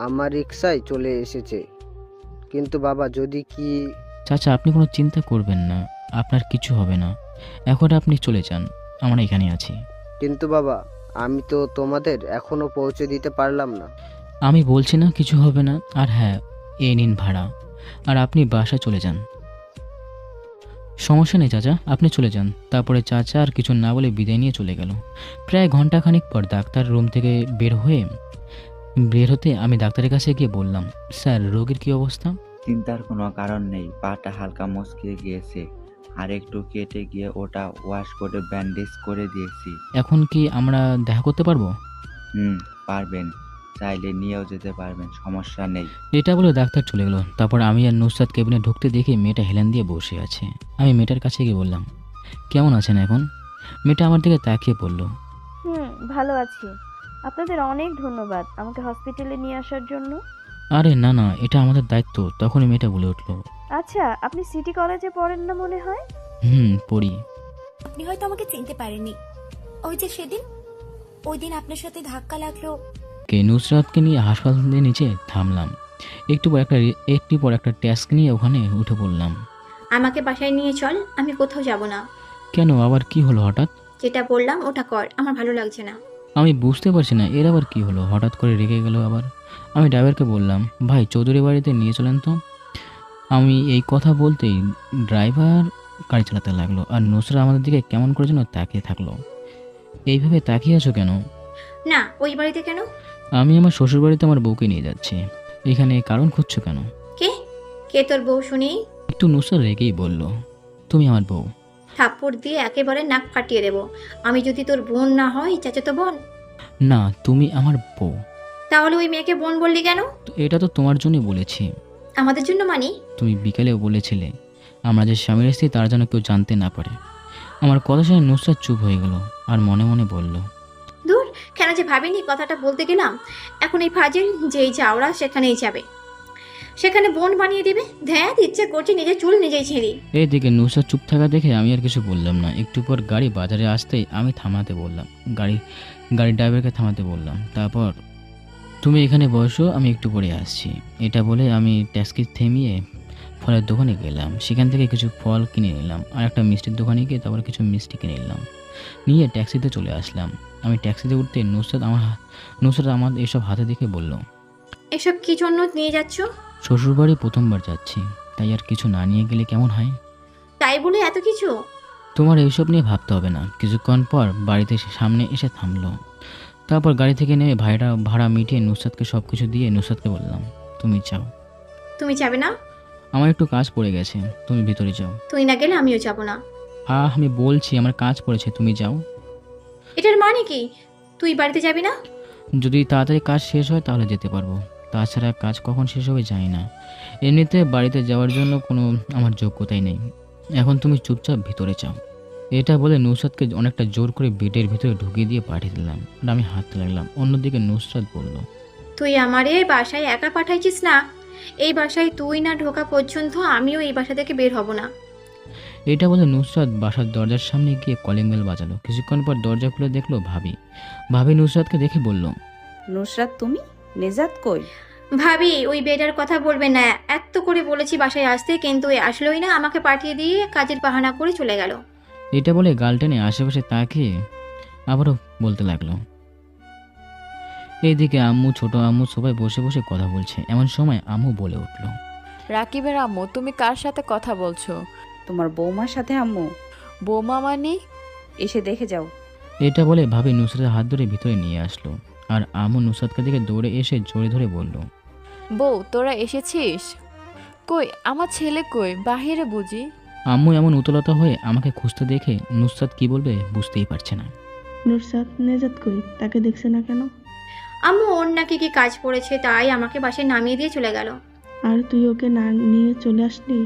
আমার রিক্সায় চলে এসেছে। কিন্তু বাবা যদি কি... চাচা আপনি কোনো চিন্তা করবেন না, আপনার কিছু হবে না। এখন আপনি চলে যান, আমরা এখানে আছি। কিন্তু বাবা আমি তো তোমাদের এখনো পৌঁছে দিতে পারলাম না। আমি বলছি না কিছু হবে না। আর হ্যাঁ, এই নিন ভাড়া, আর আপনি বাসায় চলে যান। সমস্যা নেই চাচা, আপনি চলে যান। তারপরে চাচা আর কিছু না বলে বিদায় নিয়ে চলে গেল। প্রায় ঘন্টাখানিক পর ডাক্তার রুম থেকে বের হতে আমি ডাক্তারের কাছে গিয়ে বললাম, স্যার রোগীর কি অবস্থা? চিন্তার কোনো কারণ নেই, পাটা হালকা মচকে গিয়েছে, আর একটু কেটে গিয়ে ওটা ওয়াশ করে ব্যান্ডেজ করে দিয়েছি। এখন কি আমরা দেখা করতে পারবো? পারবেন, চাইলে নিয়েও যেতে পারবেন, সমস্যা নেই। এটা বলে ডাক্তার চলে গেল। তারপর আমি আর নুসরাত কেবিনে ঢুকতে দেখি মেয়েটা হেলান দিয়ে বসে আছে। আমি মেয়েটার কাছে গিয়ে বললাম, কেমন আছেন এখন? মেয়েটা আমার দিকে তাকিয়ে বলল, ভালো আছি। আপনাদের অনেক ধন্যবাদ আমাকে হসপিটালে নিয়ে আসার জন্য। আরে না না, এটা আমাদের দায়িত্ব। তখনই মেয়েটা বলে উঠলো, আচ্ছা আপনি সিটি কলেজে পড়েন না মনে হয়? পড়ি। আপনি হয়তো আমাকে চিনতে পারেননি, ওই যে সেদিন, ওই দিন আপনার সাথে ধাক্কা লাগলো। নুসরাতকে নিয়ে হাসপাতালের নিচে থামলাম। একটু পর একটা ট্যাক্সি নিয়ে ওখানে উঠে পড়লাম। আমাকে বাসায় নিয়ে চল, আমি কোথাও যাব না। কেন, আবার কি হলো হঠাৎ? যেটা বললাম ওটা কর, আমার ভালো লাগছে না। আমি বুঝতে পারছি না এর আবার কি হলো, হঠাৎ করে রেগে গেল আবার। আমি ড্রাইভারকে বললাম, ভাই চৌধুরী বাড়িতে নিয়ে চলেন তো। আমি এই কথা বলতেই ড্রাইভার গাড়ি চালাতে লাগলো, আর নুসরাত আমাদের দিকে কেমন করে যেন তাকিয়ে থাকলো। এইভাবে তাকিয়ে আছো কেন? না, ওই বাড়িতে কেন? আমি আমার শ্বশুর বাড়িতে আমার বউকে নিয়ে যাচ্ছি। এখানে কারণ খুঁজছো কেন? কে কে তোর বউ শুনি? একটু নুসরাত রেগেই বলল, তুমি আমার বউ। থাপ্পড় দিয়ে একেবারে নাক ফাটিয়ে দেব। আমি যদি তোর বোন না হয়, চাচাতো বোন? না, তুমি আমার বউ। তাহলে ওই মেয়েকে বোন বললি কেন? এটা তো তোমার জন্যই বলেছি। আমাদের জন্য মানে? তুমি বিকেলেও বলেছিলে আমরা যে স্বামীর স্ত্রী তার যেন কেউ জানতে না পারে। আমার কথা শুনে নুসরাত চুপ হয়ে গেল আর মনে মনে বলল, দূর, কেন যে ভাবিনি কথাটা বলতে গেলাম। এখন এই ফাজিল যেই যাওরা সেখানেই যাবে, সেখানে বোন বানিয়ে দিবে। ধ্যাত, ইচ্ছে করছে নিজের চুল নিজেই ছেড়ি। এইদিকে নুসরাত চুপ থাকা দেখে আমি আর কিছু বললাম না। একটু পর গাড়ি বাজারে আসতেই আমি থামাতে বললাম, গাড়ির ড্রাইভারকে থামাতে বললাম। তারপর, তুমি এখানে বসো, আমি একটু পরে আসছি। এটা বলে আমি ট্যাক্সি থামিয়ে ফলের দোকানে গেলাম। সেখান থেকে কিছু ফল কিনে নিলাম, আর একটা মিষ্টির দোকানে গিয়ে তারপর কিছু মিষ্টি কিনে নিলাম, নিয়ে ট্যাক্সিতে চলে আসলাম। আমি ট্যাক্সিতে উঠতে নুসরাত আমার এসব হাতে দেখে বলল, এসব কি জন্য নিয়ে যাচ্ছ? শ্বশুরবাড়ি প্রথমবার যাচ্ছি, তাই আর কিছু না নিয়ে গেলে কেমন হয়? তাই বলে এত কিছু? তোমার এইসব নিয়ে ভাবতে হবে না। কিছুক্ষণ পর বাড়িতে সামনে এসে থামলো। তারপর গাড়ি থেকে নেমে ভাড়া মিটিয়ে নুসরাতকে সব কিছু দিয়ে নুসরাতকে বললাম, তুমি যাও। তুমি যাবে না? আমার একটু কাজ পড়ে গেছে, তুমি ভিতরে যাও। তুই না গেলে আমিও যাব না। আমি বলছি আমার কাজ পড়েছে, তুমি যাও। এটার মানে কি? তুই বাড়িতে যাবি না? যদি তাড়াতাড়ি কাজ শেষ হয় তাহলে যেতে পারবো, তাছাড়া কাজ কখন শেষ হবে জানি না। এমনিতে বাড়িতে যাওয়ার জন্য কোনো আমার যোগ্যতাই নেই। এখন তুমি চুপচাপ ভিতরে যাও। এটা বলে নুসরাতকে অনেকটা জোর করে বেডের ভিতরে ঢুকিয়ে দিয়ে পাঠিয়ে দিলাম, আর আমি হাঁটতে লাগলাম। অন্যদিকে নুসরাত বলল, তুই আমার এই বাসায় একা পাঠাইছিস না? এই বাসায় তুই না ঢোকা পর্যন্ত আমিও এই বাসা থেকে বের হব না। এটা বলে নুসরাত বাসার দরজার সামনে গিয়ে কলিং বেল বাজালো। কিছুক্ষণ পর দরজা খুলে দেখলো ভাবি নুসরাতকে দেখে বলল, নুসরাত তুমি? নেজাত কই? ভাবি ওই বেডার কথা বলবে না। এত করে বলেছি বাসায় আসতে, কিন্তু আসলোই না। আমাকে পাঠিয়ে দিয়ে কাজের বাহানা করে চলে গেল। এটা বলে গাল টেনে আশেপাশে তাকিয়ে আবারও বলতে লাগলো। এইদিকে আম্মু, ছোট আম্মু সবাই বসে বসে কথা বলছে। এমন সময় আম্মু বলে উঠল, রাকিবের আম্মু, তুমি কার সাথে কথা বলছো? তোমার বৌমার সাথে। আম্মু? বৌমা মানে? এসে দেখে যাও। এটা বলে ভাবি নুসরাতের হাত ধরে ভিতরে নিয়ে আসলো, আর আম্মু নুসরাতকে দিকে দৌড়ে এসে জোরে ধরে বলল, বউ তোরা এসেছিস? কই আমার ছেলে কই? বাহিরে বুঝি? আম্মু এমন উতলতা হয়ে আমাকে খুঁজতে দেখে নুসরাত কি বলবে বুঝতেই পারছে না। নুসরাত, নেজাত কই? তাকে দেখছে না কেন? আম্মু ওর নাকি কি কাজ পড়েছে, তাই আমাকে বাসায় নামিয়ে দিয়ে চলে গেল। আর তুই ওকে না নিয়ে চলে আসলি?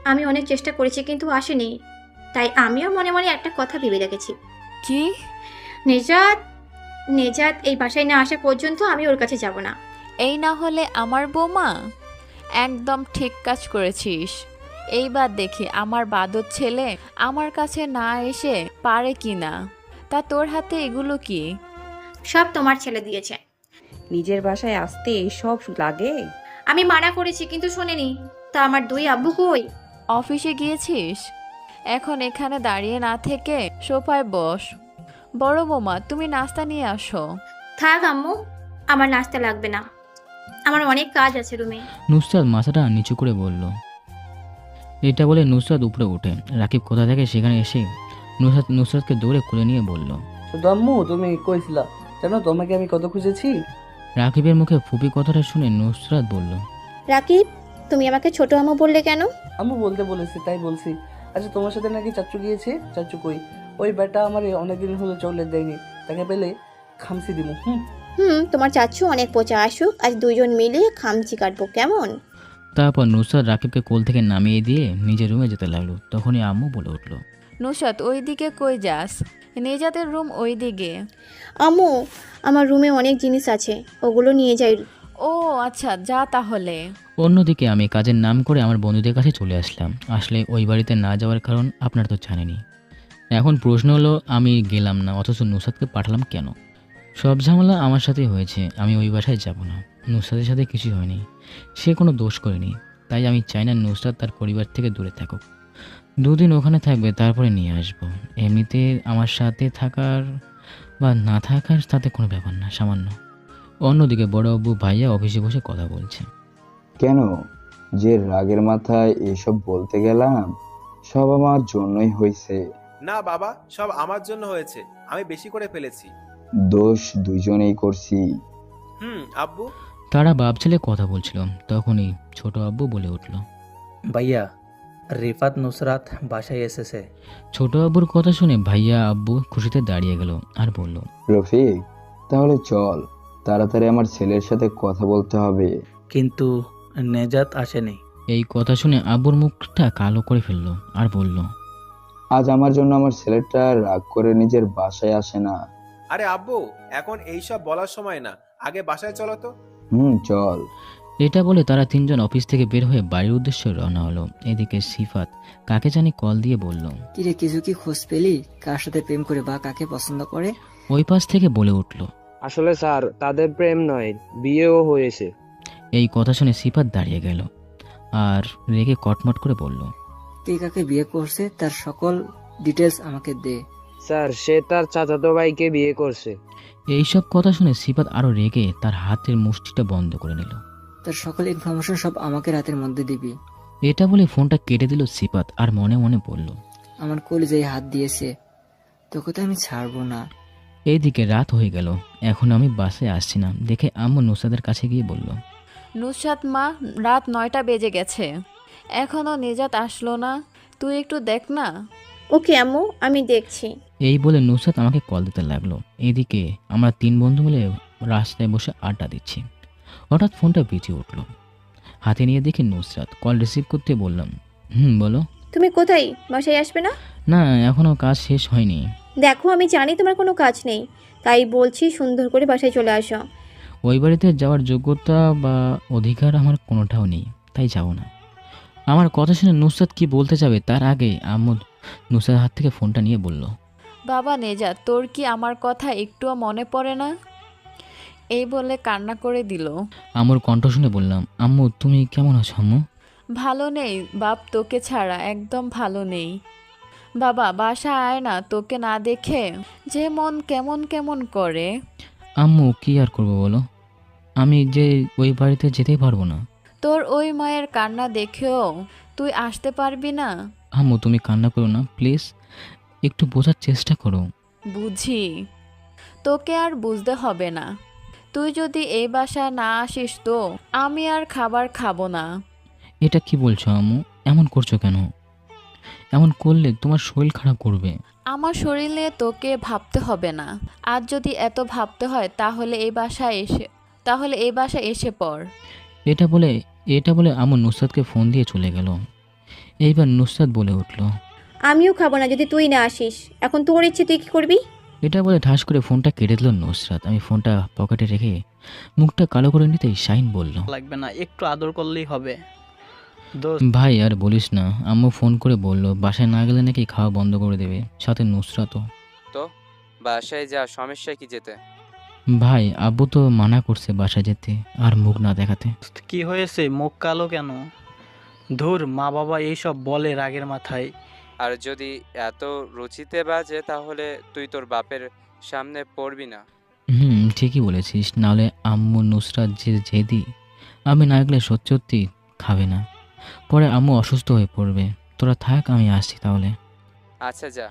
আমি অনেক চেষ্টা করেছি কিন্তু আসেনি, তাই আমিও মনে মনে একটা কথা ভেবে রেখেছি। কি? নেজাত এই বাসায় না আসা পর্যন্ত আমি ওর কাছে যাব না। এই না হলে আমার বৌমা? একদম ঠিক কাজ করেছিস। এইবার দেখি আমার বাদর ছেলে আমার কাছে না এসে পারে কি না। তা তোর হাতে এগুলো কি? সব তোমার ছেলে দিয়েছে। নিজের বাসায় আসতে এইসব লাগে? আমি মানা করেছি কিন্তু শোনেনি। তা আমার দুই আব্বু কই? অফিসে গিয়েছিস? এখন এখানে দাঁড়িয়ে না থেকে সোফায় বস। বড় বৌমা, তুমি নাস্তা নিয়ে আসো। থাক আম্মু, আমার নাস্তা লাগবে না, আমার অনেক কাজ আছে রুমে। নুসরাত মাথাটা নিচু করে বলল। এটা বলে নুসরাত উপরে ওঠে। রাকিব কোথা থেকে সেখানে এসে নুসরাতকে দৌড়ে কোলে নিয়ে বলল, আম্মু তুমি কইছিলা জানো তোমাকে আমি কত খুঁজেছি। রাকিবের মুখে ফুপি কথাটা শুনে নুসরাত বলল, রাকিব, তুমি আমাকে ছোট আম্মু বললে কেন? আম্মু বলতে বলেছি তাই বলছি। আচ্ছা তোমার সাথে নাকি চাচু গিয়েছে? চাচু কই? ওই বেটা আমার অনেকদিন হলো চকলেট দেয়নি, তাকে পেলে খামসি দিমু। তোমার চাচু অনেক পচা, আসুক আজ দুজন মিলে খামচি কাটবো, কেমন? তারপর নুসরাত রাকিবকে কোল থেকে নামিয়ে দিয়ে নিজের রুমে যেতে লাগলো। তখনই আম্মু বলে উঠল, নুসরাত, ওই দিকে কই যাস? নেজাতের রুম ওই দিকে। আম্মু, আমার রুমে অনেক জিনিস আছে, ওগুলো নিয়ে যাই। ও আচ্ছা, যা তাহলে। অন্যদিকে আমি কাজের নাম করে আমার বন্ধুদের কাছে চলে আসলাম। আসলে ওই বাড়িতে না যাওয়ার কারণ আপনারা তো জানেনই। এখন প্রশ্ন হলো আমি গেলাম না, অথচ নুসরাতকে পাঠালাম কেন? সব ঝামেলা আমার সাথেই হয়েছে, আমি ওই বাসায় যাব না। নুসরাতের সাথে কিছুই হয়নি, সে কোনো দোষ করেনি। তাই আমি চাই না নুসরাত তার পরিবার থেকে দূরে থাকুক। 2 দিন ওখানে থাকবে, তারপরে নিয়ে আসবো। এমনিতে আমার সাথে থাকার বা না থাকার তাতে কোনো ব্যাপার না, সামান্য। অন্যদিকে বড় আব্বু ভাইয়া অফিসে বসে কথা বলছে। কেন যে রাগের মাথায় এসব বলতে গেলাম? সব আমার জন্যই হয়েছে। না বাবা, সব আমার জন্য হয়েছে, আমি বেশি করে ফেলেছি। দোষ দুজনেই করছি। আব্বু। তারা বাপ ছেলে কথা বলছিল, তখনই ছোট আব্বু বলে উঠল, ভাইয়া, রিফাত নুসরাত বাসায় এসেছে। ছোট আব্বুর কথা শুনে ভাইয়া আব্বু খুশিতে দাঁড়িয়ে গেল আর বলল, রফিক, তাহলে চল, তাড়াতাড়ি আমার ছেলের সাথে কথা বলতে হবে। কিন্তু নেজাত আসেনি। এই কথা শুনে আব্বুর মুখটা কালো করে ফেললো আর বলল, আজ আমার জন্য আমার ছেলেটা রাগ করে নিজের বাসায় আসে না। আরে আব্বু, এখন এইসব বলার সময় না, আগে বাসায় চলো তো। চল। এটা বলে তারা 3 জন অফিস থেকে বের হয়ে বাড়ির উদ্দেশ্যে রওনা হলো। এদিকে সিফাত কাকে জানি কল দিয়ে বলল, কিরে কিছু কি খোঁজ পেলি? কার সাথে প্রেম করে বা কাকে পছন্দ করে? ওই পাশ থেকে বলে উঠল, আসলে স্যার তাদের প্রেম নয়, বিয়েও হয়েছে। এই কথা শুনে সিফাত দাঁড়িয়ে গেল আর রেগে কটমট করে বলল, কে কাকে বিয়ে করছে তার সকল ডিটেলস আমাকে দে। স্যার সে তার চাচাতো ভাইকে বিয়ে করছে। এইসব কথা শুনে সিফাত আরো রেগে তার হাতের মুষ্টিটা বন্ধ করে নিল। তার সকল ইনফরমেশন সব আমাকে রাতের মধ্যে দিবি। এটা বলে ফোনটা কেটে দিল সিফাত আর মনে মনে বলল, আমার কলিজায় হাত দিয়েছে, তোকে তো আমি ছাড়বো না। এইদিকে রাত হয়ে গেল, এখন আমি বাসে আসছি না দেখে আম্মু নুসরাতের কাছে গিয়ে বলল, নুসরাত মা, রাত 9টা বেজে গেছে, এখনো নেজাত আসলো না, তুই একটু দেখ না। ওকে আম্মু, আমি দেখছি। এই বলে নুসরাত আমাকে কল দিতে লাগলো। এদিকে আমরা 3 বন্ধু মিলে রাস্তায় বসে আড্ডা দিচ্ছি। হঠাৎ ফোনটা বেজে উঠলো, হাতে নিয়ে দেখি নুসরাত। কল রিসিভ করতে বললাম, বলো। তুমি কোথায়? বাসায় আসবে না? না, এখনো কাজ শেষ হয়নি। দেখো, আমি জানি তোমার কোনো কাজ নেই, তাই বলছি সুন্দর করে বাসায় চলে আসো। ওই বাড়িতে যাওয়ার যোগ্যতা বা অধিকার আমার কোনোটাও নেই, তাই যাব না। আমার কথা শুনে নুসরাত কি বলতে যাবে তার আগে আম্মু নুসরাতের হাত থেকে ফোনটা নিয়ে বলল, বাবা নেজাত, তোর কি আমার কথা একটুও মনে পড়ে না? এই বলে কান্না করে দিল। আম্মুর কণ্ঠ শুনে বললাম, আম্মু তুমি কেমন আছো আম্মু? ভালো নেই বাপ, তোকে ছাড়া একদম ভালো নেই। বাবা বাসা আয় না, তোকে না দেখে যে মন কেমন কেমন করে। আম্মু কি আর করবো বলো, আমি যে ওই বাড়িতে যেতেই পারবো না। তোর ওই মায়ের কান্না দেখেও তুই আসতে পারবি না? আম্মু তুমি কান্না করো না প্লিজ, একটু বোঝার চেষ্টা করো। বুঝি, তোকে আর বুঝতে হবে না। তুই যদি এই বাসায় না আসিস তো আমি আর খাবার খাবো না। এটা কি বলছো আম্মু? এমন করছো কেন? এমন করলে তোমার শরীর খারাপ করবে। আমার শরীর নিয়ে তোকে ভাবতে হবে না। আর যদি এত ভাবতে হয় তাহলে এই বাসায় এসে পড়। এটা বলে আম্মু নুসরাতকে ফোন দিয়ে চলে গেল। এইবার নুসরাত বলে উঠল, আমিও খাবো না যদি তুই না আসিস। এখন তোর ইচ্ছে, তুই কি করবি? এটা বলে ঠাস করে ফোনটা কেটে দিল নুসরাত। আমি ফোনটা পকেটে রেখে মুখটা কালো করে নিতেই শাহিন বলল, লাগবে না, একটু আদর করলেই হবে। ভাই আর বলিস না, আম্মু ফোন করে বললো বাসায় না গেলে নাকি খাওয়া বন্ধ করে দেবে, সাথে নুসরাতও। তো বাসায় যা, সমস্যা কি যেতে? ভাই আব্বু তো মানা করছে বাসায় যেতে আর মুখ না দেখাতে। কি হয়েছে, মুখ কালো কেন? ধুর, মা বাবা এইসব বলে রাগের মাথায়। আর যদি এত রুচিতে বাজে তাহলে তুই তোর বাপের সামনে পড়বি না। ঠিকই বলেছিস, নাহলে আম্মু নুসরাত যে জেদি, আমি না গেলে সত্যি সত্যি খাবে না, পরে আম্মু অসুস্থ হয়ে পড়বে। তোরা থাক, আমি আসছি তাহলে। আচ্ছা যা।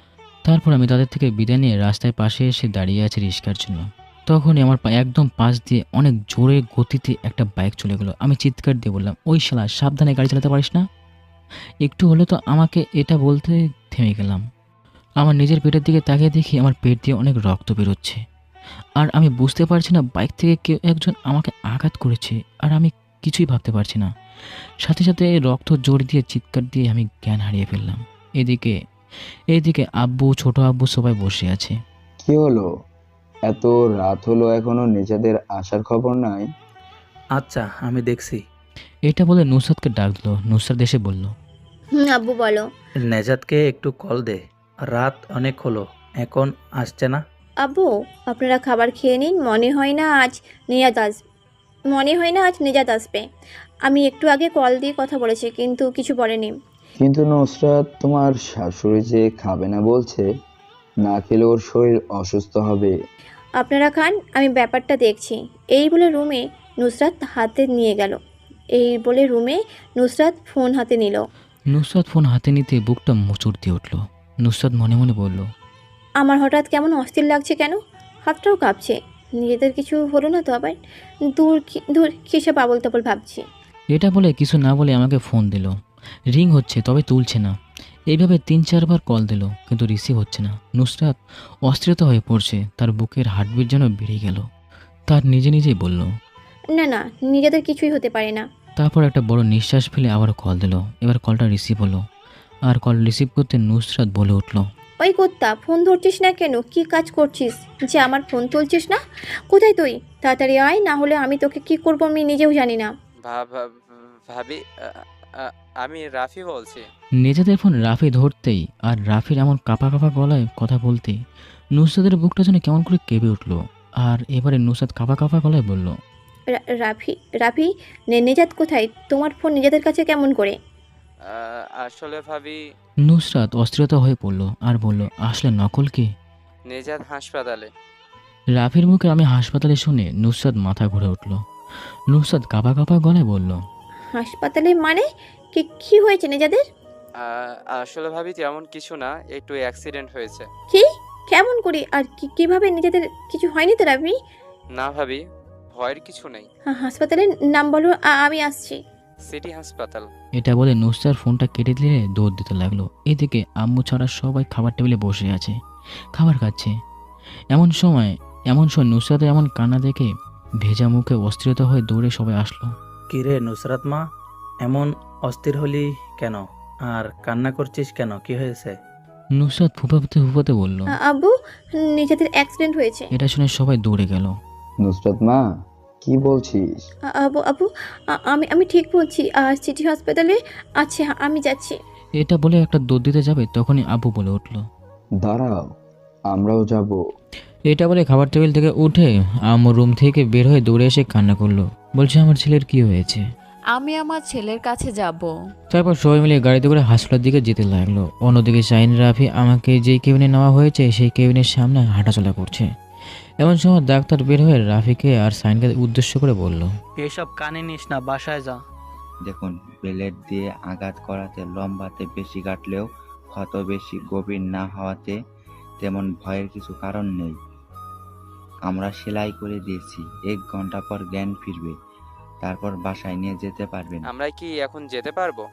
তারপর আমি তাদের থেকে বিদায় নিয়ে রাস্তায় পাশে এসে দাঁড়িয়ে আছি রিক্সার জন্য। তখনই আমার একদম পাশ দিয়ে অনেক জোরে গতিতে একটা বাইক চলে গেলো। আমি চিৎকার দিয়ে বললাম, ওই শালা, সাবধানে গাড়ি চালাতে পারিস না? একটু হলে তো আমাকে এটা বলতে থেমে গেলাম। আমার নিজের পেটের দিকে তাকিয়ে দেখি আমার পেট দিয়ে অনেক রক্ত বেরোচ্ছে, আর আমি বুঝতে পারছি না বাইক থেকে কেউ একজন আমাকে আঘাত করেছে, আর আমি কিছুই ভাবতে পারছি না। সাথে সাথে রক্ত জোর দিয়ে চিৎকার দিয়ে আমি জ্ঞান হারিয়ে ফেললাম। এইদিকে আব্বু, ছোট আব্বু সবাই বসে আছে। কি হলো? এত রাত হলো এখনো নেজাদের আসার খবর নাই? আচ্ছা, আমি দেখছি। এটা বলে নুসরাতকে ডাক দিল। নুসরাত এসে বলল, আব্বু বলো। নেজাতকে একটু কল দে, রাত অনেক হলো, এখন আসছে না। আব্বু, আপনারা খাবার খেয়ে নিন, মনে হয় না আজ নেজাত আসবে। আমি একটু আগে কল দিয়ে কথা বলেছি, কিন্তু কিছু বলেনি। কিন্তু নুসরাত, তোমার শাশুড়ি যে খাবে না বলছে, না খেলে ওর শরীর অসুস্থ হবে। আপনারা খান, আমি ব্যাপারটা দেখছি। এই বলে রুমে নুসরাত ফোন হাতে নিল। নুসরাত ফোন হাতে নিতে বুকটা মোচড় দিয়ে উঠল। নুসরাত মনে মনে বলল, আমার হঠাৎ কেমন অস্থির লাগছে কেন, হাতটাও কাঁপছে। নিজেদের কিছু হলো না তো আবার? দূর কিসব আবল তাবল ভাবছি। এটা বলে কিছু না বলে আমাকে ফোন দিল। রিং হচ্ছে, তবে তুলছে না। এইভাবে 3-4 বার কল দিল, কিন্তু রিসিভ হচ্ছে না। নুসরাত অস্থিরতা হয়ে পড়ছে, তার বুকের হার্টবিট যেন বেড়ে গেল। তার নিজেই বলল, না, নিজেদের কিছুই হতে পারে না। তারপর একটা বড় নিঃশ্বাস ফেলে আবার কল দিল। এবার কলটা রিসিভ হলো, আর কল রিসিভ করতে নুসরাত বলে উঠল, ওই কুত্তা, ফোন ধরছিস না কেন? কি কাজ করছিস যে আমার ফোন তুলছিস না? কোথায় তুই? তাড়াতাড়ি আয়, না হলে আমি তোকে কি করবো আমি নিজেও জানি না। ভাবি, আমি রাফি বলছি। নেজাদের ফোন রাফি ধরতেই আর রাফির এমন কাঁপা গলায় কথা বলতেই নুসরাতের বুকটা যেন কেমন করে কেঁপে উঠল। আর এবারে নুসরাত কাঁপা গলায় বলল, রাফি, নেজাত কোথায়? তোমার ফোন নিজেদের কাছে কেমন করে? আসলে ভাবি। নুসরাত অস্থিরতা হয়ে পড়ল আর বলল, আসলে নকল কি? নেজাত হাসপাতালে। রাফির মুখে আমি হাসপাতালে শুনে নুসরাত মাথা ঘুরে উঠল। নুসরাত কাঁপা গলায় বলল, হাসপাতালে মানে? কি হয়েছে নেজাদের? আসলে ভাবি তেমন কিছু না, একটু অ্যাক্সিডেন্ট হয়েছে। কি? কেমন করে? আর কিভাবে? নিজেদের কিছু হয়নি তো রাফি? না ভাবি, ভয়ের কিছু নেই। হাসপাতালের নাম বলো, আমি আসছি। সিটি হাসপাতাল। এটা বলে নুসরাত ফোনটা কেটে দিলে দৌড় দিতে লাগলো। এদিকে আম্মু ছাড়া সবাই খাবার টেবিলে বসে আছে, খাবার খাচ্ছে। এমন সময় নুসরাতের এমন কান্না দেখে ভেজা মুখে অস্থিরতা হয়ে দৌড়ে সবাই আসলো। কিরে নুসরাত মা, এমন অস্থির হলি কেন? আর কান্না করছিস কেন? কি হয়েছে? নুসরাত ফুপাতে বলল, আব্বু, নিজেদের অ্যাক্সিডেন্ট হয়েছে। এটা শুনে সবাই দৌড়ে গেল। নুসরাত মা, কি বলছিস? আব্বু, আমি ঠিক বলছি। সিটি হাসপাতালে আছে, আমি যাচ্ছি। এটা বলে একটা দৌড় দিতে যাবে, তখনই আব্বু বলে উঠল, দাঁড়াও, আমরাও যাব। এটা বলে খাবার টেবিল থেকে উঠে আম্মু রুম থেকে বের হয়ে দৌড়ে এসে কান্না করলো। বলছে, আমার ছেলের কি হয়েছে? আমি আমার ছেলের কাছে যাব। তারপর সবাই মিলে গাড়িতে করে হাসপাতালের দিকে যেতে লাগলো। অন্যদিকে শাহিন রাফি আমাকে যেই কেবিনে নেওয়া হয়েছে সেই কেবিনের সামনে হাঁটাচলা করছে। এমন সময় ডাক্তার বের হয়ে রাফিকে আর শাহিনকে উদ্দেশ্য করে বলল, এসব কানে নিস না, বাসায় যা। দেখুন, ব্লেড দিয়ে আঘাত করাতে লম্বাতে বেশি কাটলেও ক্ষত বেশি গভীর না হওয়াতে তেমন ভয়ের কিছু কারণ নেই। আমরা সেলাই করে দিয়েছি, 1 ঘন্টা পর জ্ঞান ফিরবে, তারপর বাসায় নিয়ে যেতে পারবেন। আমরা কি এখন যেতে পারবো?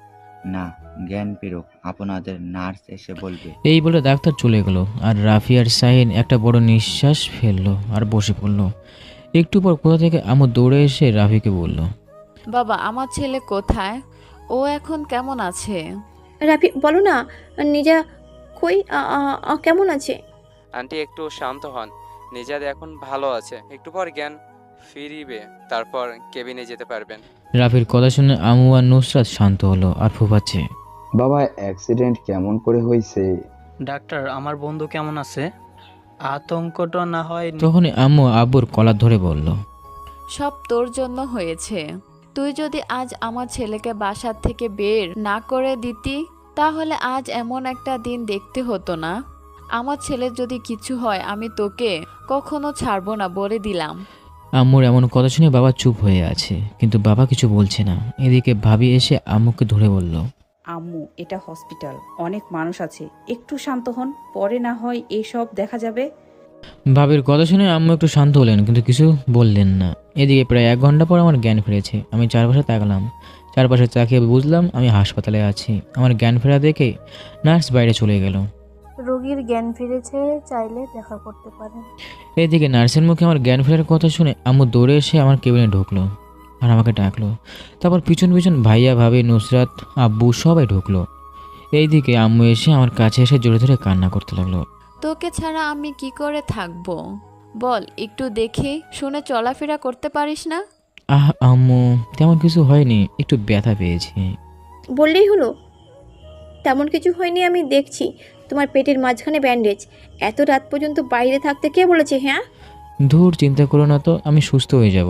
না, জ্ঞান ফিরুক, আপনাদের নার্স এসে বলবে। এই বলে ডাক্তার চলে গেল। আর রাফি আর শাহিন একটা বড় নিঃশ্বাস ফেললো আর বসে পড়লো। একটু পর কোথা থেকে আম্মু দৌড়ে এসে রাফিকে বলল, বাবা, আমার ছেলে কোথায়? ও এখন কেমন আছে? রাফি, বলো না, নিজা কই? কেমন আছে? আন্টি একটু শান্ত হন। নেজাদ এখন ভালো আছে, একটু পর জ্ঞান ফিরিবে, তারপর কেবিনে যেতে পারবেন। রাফির কথা শুনে আম্মু আর নুসরাত শান্ত হলো আর ফুফাচ্ছে। বাবা অ্যাক্সিডেন্ট কেমন করে হয়েছে? ডাক্তার, আমার বন্ধু কেমন আছে? আতঙ্কটা না হয় তখনই আম্মু আব্বুর কলার ধরে বলল, সব তোর জন্য হয়েছে। তুই যদি আজ আমার ছেলেকে বাসার থেকে বের না করে দিতি, তাহলে আজ এমন একটা দিন দেখতে হতো না। আমার ছেলের যদি কিছু হয় আমি তোকে কখনো ছাড়বো না, বলে দিলাম। আম্মুর এমন কথা শুনে বাবা চুপ হয়ে আছে, কিন্তু বাবা কিছু বলছে না। এদিকে ভাবি এসে আম্মুকে ধরে বলল, আম্মু, এটা হসপিটাল, অনেক মানুষ আছে, একটু শান্ত হন, পরে না হয় এইসব দেখা যাবে। ভাবির কথা শুনে আম্মু একটু শান্ত হলেন, কিন্তু কিছু বললেন না। এদিকে প্রায় 1 ঘন্টা পর আমার জ্ঞান ফিরেছে। আমি চারপাশে তাকালাম, চারপাশে তাকিয়ে বুঝলাম আমি হাসপাতালে আছি। আমার জ্ঞান ফেরা দেখে নার্স বাইরে চলে গেল। রোগীর জ্ঞান ফিরেছে, চাইলে দেখা করতে পারেন। এদিকে নার্সের মুখে আমার জ্ঞান ফেরার কথা শুনে আম্মু দৌড়ে এসে আমার কেবিনে ঢুকলো আর আমাকে ডাকলো। তারপর পিছন পিছন ভাইয়া, ভাবি, নুসরাত, আব্বু সবাই ঢুকলো। এইদিকে আম্মু এসে আমার কাছে এসে জোরে ধরে কান্না করতে লাগলো। তোকে ছাড়া আমি কি করে থাকবো বল, একটু দেখে শুনে চলাফেরা করতে পারিস না? আম্মু, তেমন কিছু হয়নি, একটু ব্যথা পেয়েছি। বললেই হলো, তেমন কিছু হয়নি, আমি দেখছি। তোমার পেটের মাঝখানে ব্যান্ডেজ। এত রাত পর্যন্ত বাইরে থাকতে কে বলেছে? হ্যাঁ, ধুর, চিন্তা করো না তো, আমি সুস্থ হয়ে যাব।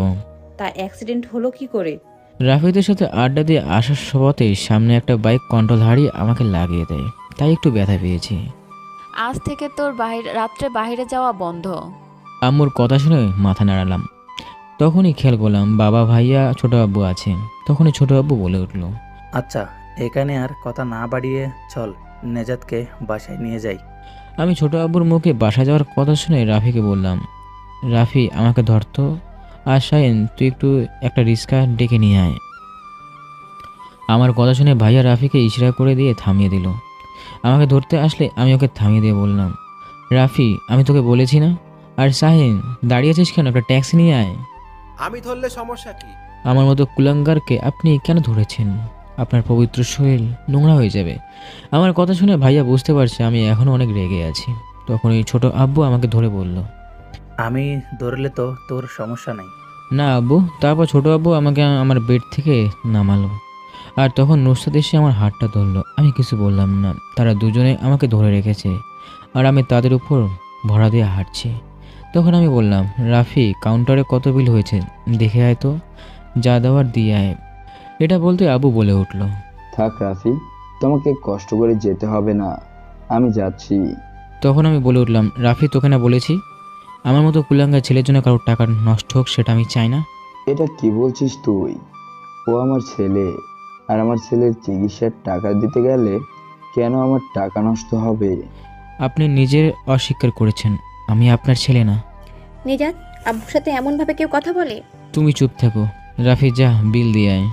তা অ্যাক্সিডেন্ট হলো কি করে? রাফিদের সাথে আড্ডা দিয়ে আসার পথেই সামনে একটা বাইক কন্ট্রোল হারিয়ে আমাকে লাগিয়ে দেয়, তাই একটু ব্যথা পেয়েছি। আজ থেকে তোর রাত্রে বাইরে যাওয়া বন্ধ। আম্মুর কথা শুনে মাথা নাড়ালাম। তখনই খেয়াল করলাম বাবা, ভাইয়া, ছোট আব্বু আছে। তখনই ছোট আব্বু বলে উঠলো, আচ্ছা, এখানে আর কথা না বাড়িয়ে চল নেজাতকে বাসায় নিয়ে যাই। আমি ছোট আব্বুর মুখে বাসা যাওয়ার কথা শুনে রাফিকে বললাম, রাফি আমাকে ধরতো, আর শাহিন তুই একটু একটা রিক্সা ডেকে নিয়ে আয়। আমার কথা শুনে ভাইয়া রাফিকে ইশারা করে দিয়ে থামিয়ে দিল। আমাকে ধরতে আসলে আমি ওকে থামিয়ে দিয়ে বললাম, রাফি আমি তোকে বলেছি না? আর শাহিন দাঁড়িয়েছিস কেন, একটা ট্যাক্সি নিয়ে আয়। আমি ধরলে সমস্যা কি? আমার মতো কুলাঙ্গারকে আপনি কেন ধরেছেন? আপনার পবিত্র শরীর নোংরা হয়ে যাবে। আমার কথা শুনে ভাইয়া বুঝতে পারছে আমি এখনও অনেক রেগে আছি। তখন এই ছোট আব্বু আমাকে ধরে বলল, আমি ধরলে তো তোর সমস্যা নাই। না আব্বু। তারপর ছোট আব্বু আমাকে আমার বেড থেকে নামালো, আর তখন নুসরাত এসে আমার হাতটা ধরলো। আমি কিছু বললাম না। তারা দুজনে আমাকে ধরে রেখেছে আর আমি তাদের উপর ভরা দিয়ে হাঁটছি। তখন আমি বললাম, রাফি কাউন্টারে কত বিল হয়েছে দেখে আয় তো, যা দেওয়ার দিয়ে আয়। এটা বলতে আবু বলে উঠল, থাক রাফি, তোমাকে কষ্ট করে যেতে হবে না, আমি যাচ্ছি। তখন আমি বলে উঠলাম, রাফি তোকে না বলেছি আমার মতো কুলাঙ্গা ছেলের জন্য কারোর টাকা নষ্ট হোক, সেটা আমি চাই না। এটা কি বলছিস তুই? ও আমার ছেলে, আর আমার ছেলের চিকিৎসার টাকা দিতে গেলে কেন আমার টাকা নষ্ট হবে? আপনি নিজের অস্বীকার করেছেন আমি আপনার ছেলে না। নেজাত, আব্বুর সাথে এমনভাবে কেউ কথা বলে? তুমি চুপ থাকো, রাফি যা বিল দিয়ে আয়।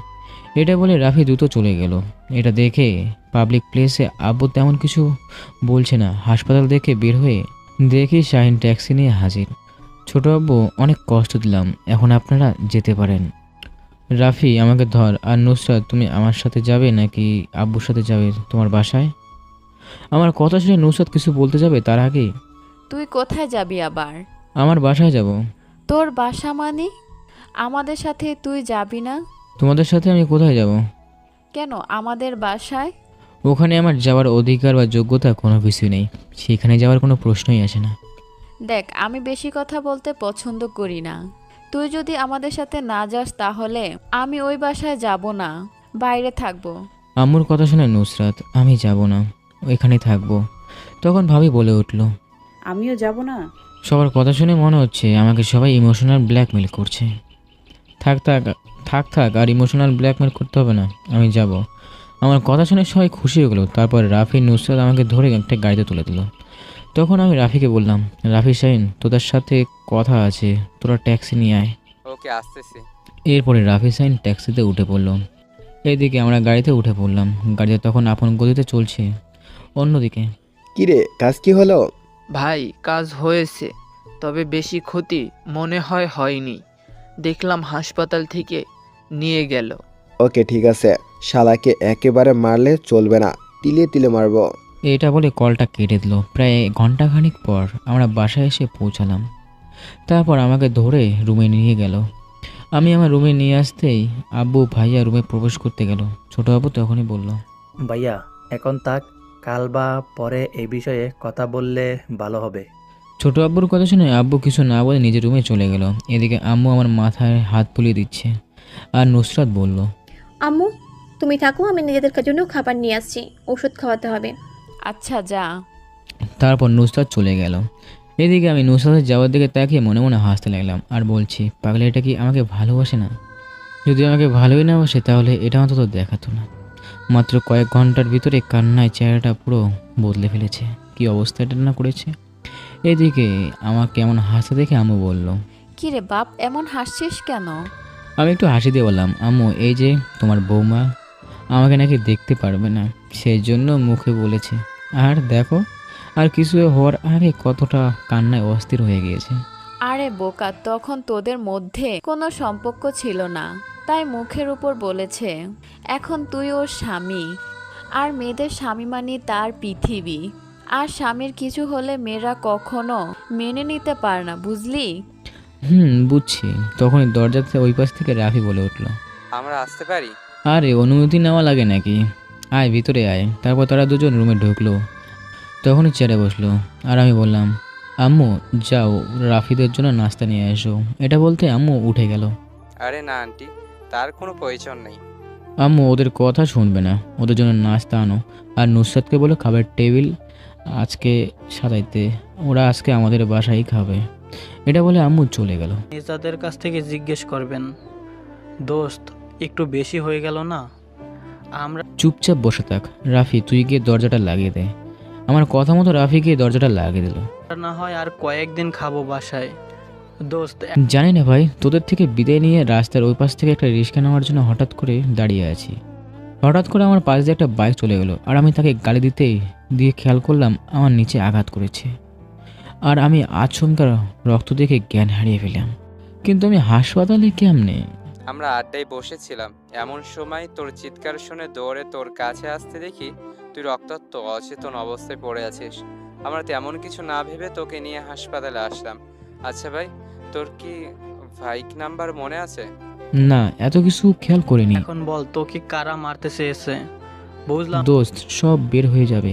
এটা বলে রাফি দ্রুত চলে গেল। এটা দেখে পাবলিক প্লেসে আব্বু তেমন কিছু বলছে না। হাসপাতাল দেখে বের হয়ে দেখি শাহিন ট্যাক্সি নিয়ে হাজির। ছোট আব্বু, অনেক কষ্ট দিলাম, এখন আপনারা যেতে পারেন। রাফি আমাকে ধর। আর নুসরাত, তুমি আমার সাথে যাবে নাকি আব্বুর সাথে যাবে তোমার বাসায়? আমার কথা শুনে নুসরাত কিছু বলতে যাবে তার আগে, তুই কোথায় যাবি আবার? আমার বাসায় যাব। তোর বাসা মানে? আমাদের সাথে তুই যাবি না? তোমাদের সাথে আমি কোথায় যাব? কেন আমাদের বাসায়? ওখানে আমার যাওয়ার অধিকার বা যোগ্যতা কোনো কিছুই নেই, সেখানে যাওয়ার কোনো প্রশ্নই আসে না। দেখ, আমি বেশি কথা বলতে পছন্দ করি না। তুই যদি আমাদের সাথে না যাস তাহলে আমি ওই বাসায় যাব না, বাইরে থাকবো। আম্মুর কথা শুনে নুসরাত, আমি যাব না, ওইখানে থাকবো। তখন ভাবি বলে উঠল, আমিও যাব না। সবার কথা শুনে মনে হচ্ছে আমাকে সবাই ইমোশনাল ব্ল্যাকমেল করছে। থাক থাক থাক থাক, আর ইমোশনাল ব্ল্যাকমেল করতে হবে না, আমি যাব। আমার কথা শুনে সবাই খুশি হয়ে গেলো। তারপর রাফি, নুসরাত আমাকে ধরে একটা গাড়িতে তুলে দিল। তখন আমি রাফিকে বললাম, রাফি, শাহিন তোদের সাথে কথা আছে, তোরা ট্যাক্সি নিয়ে আয়। ওকে, আসতেছি। এরপরে রাফি, শাহিন ট্যাক্সিতে উঠে পড়লো। এইদিকে আমরা গাড়িতে উঠে পড়লাম। গাড়িতে তখন আপন গতিতে চলছে। অন্যদিকে, কিরে কাজ কি হলো? ভাই, কাজ হয়েছে, তবে বেশি ক্ষতি মনে হয় হয়নি। দেখলাম হাসপাতাল থেকে নিয়ে গেল। ওকে ঠিক আছে, শালাকে একেবারে মারলে চলবে না, তিলে তিলে মারবো। এটা বলে কলটা কেটে দিল। প্রায় ঘন্টাখানিক পর আমরা বাসায় এসে পৌঁছালাম। তারপর আমাকে ধরে রুমে নিয়ে গেল। আমি আমার রুমে নিয়ে আসতেই আব্বু ভাইয়া রুমে প্রবেশ করতে গেল। ছোট আব্বু তখনই বলল, ভাইয়া এখন থাক, কাল বা পরে এই বিষয়ে কথা বললে ভালো হবে। ছোট আব্বুর কথা শুনে আব্বু কিছু না বলে নিজের রুমে চলে গেল। এদিকে আম্মু আমার মাথায় হাত বুলিয়ে দিচ্ছে, আর নুসরাত বলল, আম্মু তুমি থাকো, আমি নিজেদের জন্য খাবার নিয়ে আসছি, ওষুধ খাওয়াতে হবে। আচ্ছা যা। তারপর নুসরাত চলে গেল। এদিকে আমি নুসরাতের যাওয়ার দিকে তাকিয়ে মনে মনে হাসতে লাগলাম আর বলছি, পাগলা এটা কি আমাকে ভালোবাসে না? যদি আমাকে ভালোই না বাসে তাহলে এটা অন্তত দেখাতো না। মাত্র কয়েক ঘন্টার ভিতরে কান্নায় চেহারাটা পুরো বদলে ফেলেছে। কি অবস্থা এটা না করেছে। এদিকে আমাকে এমন হাসতে দেখে আম্মু বলল, কি রে বাপ, এমন হাসছিস কেন? আমি একটু হাসি দিয়ে বললাম, আম্মু এই যে তোমার বৌমা আমাকে নাকি দেখতে পারবে না, সেই জন্য মুখে বলেছে। আর দেখো, আর কিছু হওয়ার আগে কতটা কান্নায় অস্থির হয়ে গিয়েছে। আরে বোকা, তখন তোদের মধ্যে কোনো সম্পর্ক ছিল না, তাই মুখের উপর বলেছে। এখন তুই ওর স্বামী, আর মেয়েদের স্বামী মানে তার পৃথিবী। আর স্বামীর কিছু হলে মেয়েরা কখনো মেনে নিতে পারে না, বুঝলি? বুঝছি। তখনই দরজাতে ওই পাশ থেকে রাফি বলে উঠল, আমরা আসতে পারি? আরে অনুমতি নেওয়া লাগে নাকি, আয় ভিতরে আয়। তারপর তারা দুজন রুমে ঢুকলো। তখনই চেয়ারে বসলো আর আমি বললাম, আম্মু যাও রাফিদের জন্য নাস্তা নিয়ে এসো। এটা বলতে আম্মু উঠে গেল। আরে না আন্টি, তার কোনো প্রয়োজন নেই। আম্মু ওদের কথা শুনবে না, ওদের জন্য নাস্তা আনো। আর নুসরাতকে বলো খাবার টেবিল আজকে সাজাইতে, ওরা আজকে আমাদের বাসায় খাবে। এটা বলে আম্মু চলে গেল। নিজেদের কাছ থেকে জিজ্ঞেস করবেন, দোস্ত একটু বেশি হয়ে গেল না? আমরা চুপচাপ বসে থাক। রাফি তুই গিয়ে দরজাটা লাগিয়ে দে। আমার কথা মতো রাফি গিয়ে দরজাটা লাগিয়ে দিল। না হয় আর কয়েকদিন খাবো বাসায়। দোস্ত জানি না ভাই, তোদের থেকে বিদায় নিয়ে রাস্তার ওই পাশ থেকে একটা রিক্সা নেওয়ার জন্য হঠাৎ করে দাঁড়িয়ে আছি। হঠাৎ করে আমার পাশ দিয়ে একটা বাইক চলে গেল, আর আমি তাকে গালি দিয়ে খেয়াল করলাম আমার নিচে আঘাত করেছে। আর আমি আচমকা রক্ত দেখে জ্ঞান হারিয়ে ফেলাম। কিন্তু আমি হাসপাতালে কেমনে? আমরা আড্ডায় বসেছিলাম, এমন সময় তোর চিৎকার শুনে দৌড়ে তোর কাছে আসতে দেখি তুই রক্তাক্ত অচেতন অবস্থায় পড়ে আছিস। আমরা তেমন কিছু না ভেবে তোকে নিয়ে হাসপাতালে আসলাম। আচ্ছা ভাই, তোর কি বাইক নাম্বার মনে আছে? না, এত কিছু খেয়াল করিনি। এখন বল তোকে কারা মারতে চেয়েছে? বুঝলাম দোস্ত সব বের হয়ে যাবে,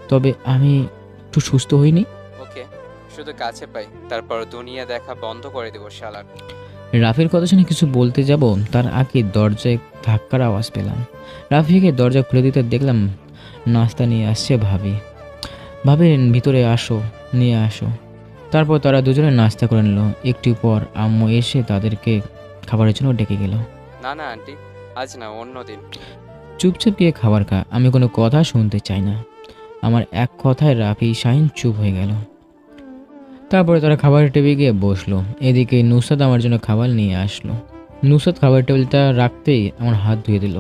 তবে আমি একটু সুস্থ হইনি। ওকে, শুধু কাছে পাই, তারপর দুনিয়া দেখা বন্ধ করে দেবো শালার। রাফির কথা শুনে কিছু বলতে যাব, তার আগে দরজায় ধাক্কার আওয়াজ পেলাম। রাফিকে দরজা খুলে দিতে দেখলাম নাস্তা নিয়ে আসছে ভাবি। ভাবি ভিতরে আসো, নিয়ে আসো। তারপর তারা দুজনে নাস্তা করে নিল। একটু পর আম্মু এসে তাদেরকে খাবারের জন্য ডেকে গেল। না না আন্টি, আজ না, অন্য দিন। চুপচাপ গিয়ে খাবার খা, আমি কোনো কথা শুনতে চাই না। আমার এক কথায় রাফি শাহিন চুপ হয়ে গেল। তারপরে তারা খাবারের টেবিলে গিয়ে বসলো। এদিকে নুসরাত আমার জন্য খাবার নিয়ে আসলো। নুসরাত খাবার টেবিলটা রাখতেই আমার হাত ধুয়ে দিল।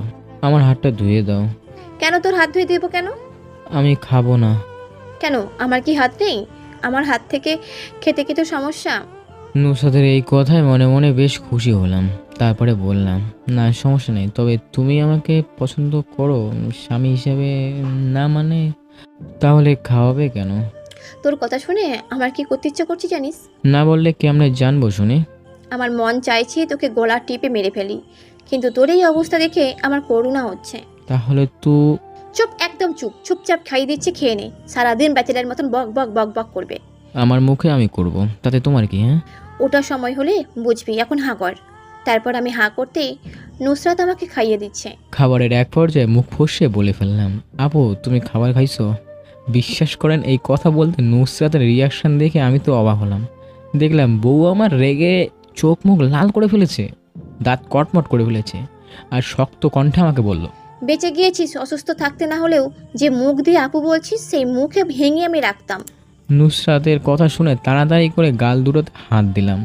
আমার হাতটা ধুয়ে দাও। কেন তোর হাত ধুয়ে দেবো কেন? আমি খাবো না। কেন, আমার কি হাত নেই? আমার হাত থেকে খেতে কি তো সমস্যা? নুসরাতের এই কথায় মনে মনে বেশ খুশি হলাম। তারপরে বললাম, না সমস্যা নেই, তবে তুমি আমাকে পছন্দ করো স্বামী হিসেবে না, মানে তাহলে খাওয়াবে কেন? তোর কথা শুনে আমার কি করতে ইচ্ছা করছে জানিস? না বললে কেমনে জানবো শুনি? আমার মন চাইছে তোকে গলা টিপে মেরে ফেলি, কিন্তু তোর এই অবস্থা দেখে আমার করুণা হচ্ছে। তাহলে তো চুপ, একদম চুপ। চুপচাপ খাইয়ে দিচ্ছে, খেয়ে নে। সারাদিন ব্যাচেলার মতন বক বক বক বক করবে। আমার মুখে আমি করব, তাতে তোমার কি? হ্যাঁ, ওটা সময় হলে বুঝবি, এখন হাঁ কর। তারপর আমি হাঁ করতেই নুসরাত আমাকে খাইয়ে দিচ্ছে। খাবারের এক পর্যায়ে মুখ ফসকে বলে ফেললাম, আপু তুমি খাবার খাইছো? বিশ্বাস করেন এই কথা বলতে নুসরাতের রিয়াকশন দেখে আমি তো অবাক হলাম। দেখলাম বউ আমার রেগে চোখ মুখ লাল করে ফেলেছে, দাঁত কটমট করে ফেলেছে, আর শক্ত কণ্ঠে আমাকে বলল, বেঁচে গিয়েছিস অসুস্থ থাকতে, না হলেও যে মুখ দিয়ে আপু বলছিস সেই মুখে ভেঙে আমি রাখতাম। নুসরাতের কথা শুনে তাড়াতাড়ি করে গাল দুটোতে হাত দিলাম।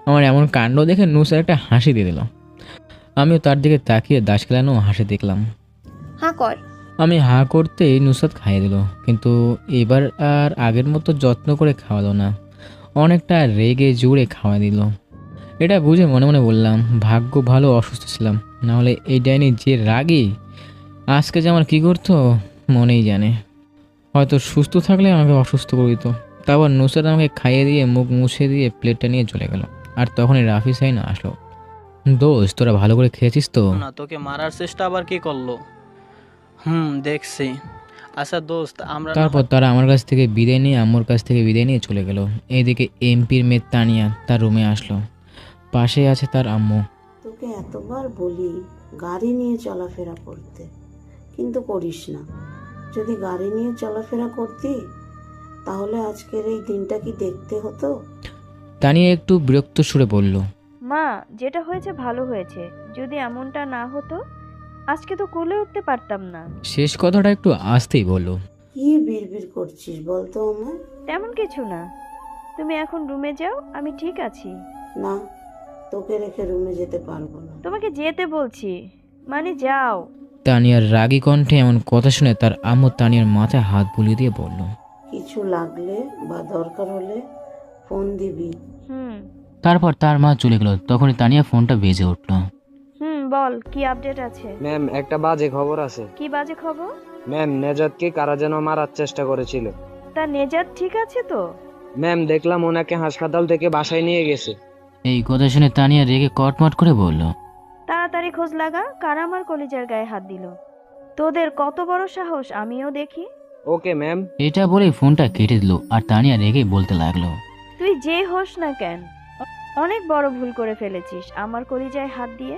আমার এমন কাণ্ড দেখে নুসরাত একটা হাসি দিয়ে দিল। আমিও তার দিকে তাকিয়ে দাস খেলানো হাসি দেখলাম। হাঁ কর। আমি হাঁ করতেই নুসরাত খাইয়ে দিল, কিন্তু এবার আর আগের মতো যত্ন করে খাওয়ালো না, অনেকটা রেগে জুড়ে খাওয়া দিল। এটা বুঝে মনে মনে বললাম, ভাগ্য ভালো অসুস্থ ছিলাম, নাহলে এই ডাইনি যে রাগী আজকে যে আমার কী করতো মনেই জানে। হয়তো সুস্থ থাকলে আমাকে অসুস্থ করে দিত। তারপর নুসরাত আমাকে খাইয়ে দিয়ে মুখ মুছে দিয়ে প্লেটটা নিয়ে চলে গেল। আর তখনই রাফি শাহিন আসলো। দোস্ত তোরা ভালো করে খেয়েছিস তো? না, তোকে মারার চেষ্টা আবার কি করলো? দেখছি। আচ্ছা দোস্ত, আমরা না তারপর তারা আমার কাছ থেকে বিদায় নিয়ে আম্মুর কাছ থেকে বিদায় নিয়ে চলে গেল। এইদিকে এমপির মেয়ে তানিয়া তার রুমে আসলো, পাশে আছে তার আম্মু। তোকে এতবার বলি গাড়ি নিয়ে চলাফেরা করতে, কিন্তু করিস না। যদি গাড়ি নিয়ে চলাফেরা করতি তাহলে আজকের এই দিনটা কি দেখতে হতো? তানিয়া একটু বিরক্ত সুরে বলল, মা, যেটা হয়েছে ভালো হয়েছে। যদি এমনটা না হতো আজকে তো কোলে উঠতে পারতাম না। শেষ কথাটা একটু আস্তেই বলল। কি বিড়বিড় করছিস বলতো আমার? তেমন কিছু না, তুমি এখন রুমে যাও, আমি ঠিক আছি। না, তোকে রেখে রুমে যেতে পারবো না। তোমাকে যেতে বলছি, মানে যাও। তানিয়ার রাগী কণ্ঠে এমন কথা শুনে তার আম্মু তানিয়ার মাথায় হাত বুলিয়ে দিয়ে বলল, কিছু লাগলে বা দরকার হলে ফোন দিবি। তারপর তার মা চলে গেল। তখনই তানিয়া ফোনটা বেজে উঠল। বল, কি আপডেট আছে? ম্যাম, একটা বাজে খবর আছে। কি বাজে খবর? ম্যাম, নেজাতকে কারা যেন মারার চেষ্টা করেছিল। তা নেজাত ঠিক আছে তো? ম্যাম, দেখলাম ওনাকে হাসপাতাল থেকে বাসায় নিয়ে গেছে। এই কথা শুনে তানিয়া রেগে কটমট করে বলল, তাড়াতাড়ি খোঁজ লাগা, কারা আমার কলিজার গায়ে হাত দিল। তোদের কত বড় সাহস, আমিও দেখি। Okay ma'am. এটা বলে ফোনটা কেটে দিল। আর তানিয়া রেগে বলতে লাগলো, তুই যে হোস না কেন, অনেক বড় ভুল করে ফেলেছিস আমার কলিজায় হাত দিয়ে।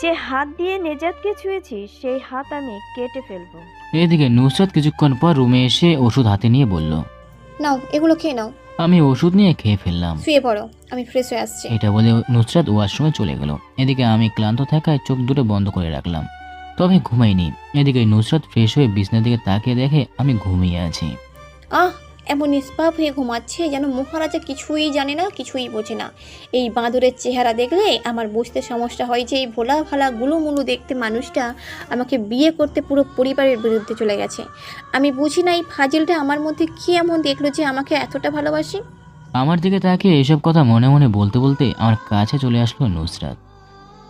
যে হাত দিয়ে নেজাতকে ছুঁয়েছিস সেই হাত আমি কেটে ফেলবো। এদিকে নুসরাত কিছুক্ষণ পর রুমে এসে ওষুধ হাতে নিয়ে বলল, নাও এগুলো খেয়ে নাও। আমি ওষুধ নিয়ে খেয়ে ফেললাম। শুয়ে পড়ো, আমি ফ্রেশ হয়ে আসছি। এটা বলে নুসরাত ওয়াশরুমে চলে গেল। এদিকে আমি ক্লান্ত থাকায় চোখ দুটো বন্ধ করে রাখলাম, তবে ঘুমাইনি। এদিকে নুসরাত ফ্রেশ হয়ে বিছনার দিকে তাকিয়ে দেখে আমি ঘুমিয়ে আছি। এমন নিষ্পাপ হয়ে ঘুমাচ্ছে যেন মহারাজা কিছুই জানে না, কিছুই বোঝে না। এই বাঁদরের চেহারা দেখলে আমার বুঝতে সমস্যা হয় যে এই ভোলা ভালা গুলুমুলু দেখতে মানুষটা আমাকে বিয়ে করতে পুরো পরিবারের বিরুদ্ধে চলে গেছে। আমি বুঝি না এই ফাজিলটা আমার মধ্যে কি এমন দেখলো যে আমাকে এতটা ভালোবাসে। আমার দিকে তাকিয়ে এসব কথা মনে মনে বলতে বলতে আমার কাছে চলে আসলো নুসরাত।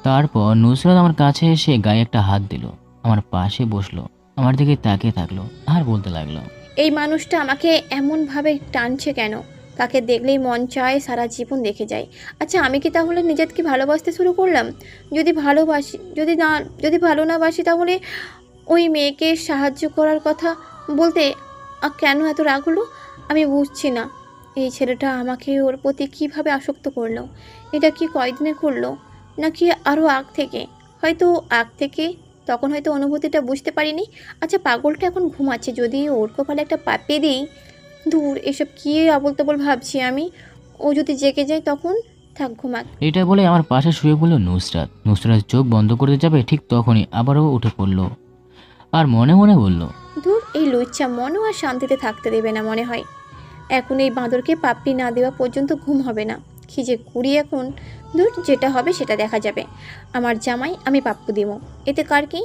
তারপর নুসরাত আমার কাছে এসে গায়ে একটা হাত দিল, আমার পাশে বসলো, আমার দিকে তাকিয়ে থাকলো আর বলতে লাগলো, এই মানুষটা আমাকে এমনভাবে টানছে কেন? তাকে দেখলেই মন চায় সারা জীবন দেখে যায়। আচ্ছা, আমি কি তাহলে নিজেকে ভালোবাসতে শুরু করলাম? যদি ভালো না বাসি তাহলে ওই মেয়েকে সাহায্য করার কথা বলতে কেন এত রাগ হলো? আমি বুঝছি না এই ছেলেটা আমাকে ওর প্রতি কীভাবে আসক্ত করলো। এটা কি কয়দিনে করলো নাকি আরও আগ থেকে? হয়তো আগ থেকে, তখন হয়তো অনুভূতিটা বুঝতে পারিনি। আচ্ছা, পাগলটা এখন ঘুমাচ্ছে, যদি ওর কপালে একটা পাপিয়ে দিই। দূর, এসব কী আবল তাবল ভাবছি আমি। ও যদি জেগে যায় তখন? থাক, ঘুমাক। এটা বলে আমার পাশে শুয়ে পড়লো নুসরাত। নুসরাত চোখ বন্ধ করতে যাবে, ঠিক তখনই আবারও উঠে পড়লো আর মনে মনে বলল, দূর, এই লুচ্চা মনও আর শান্তিতে থাকতে দেবে না মনে হয়। এখন এই বাঁদরকে পাপ্পি না দেওয়া পর্যন্ত ঘুম হবে না। কি যে করি এখন। দূর, যেটা হবে সেটা দেখা যাবে। আমার জামাই, আমি পাপ্পু দিব, এতে কার কি?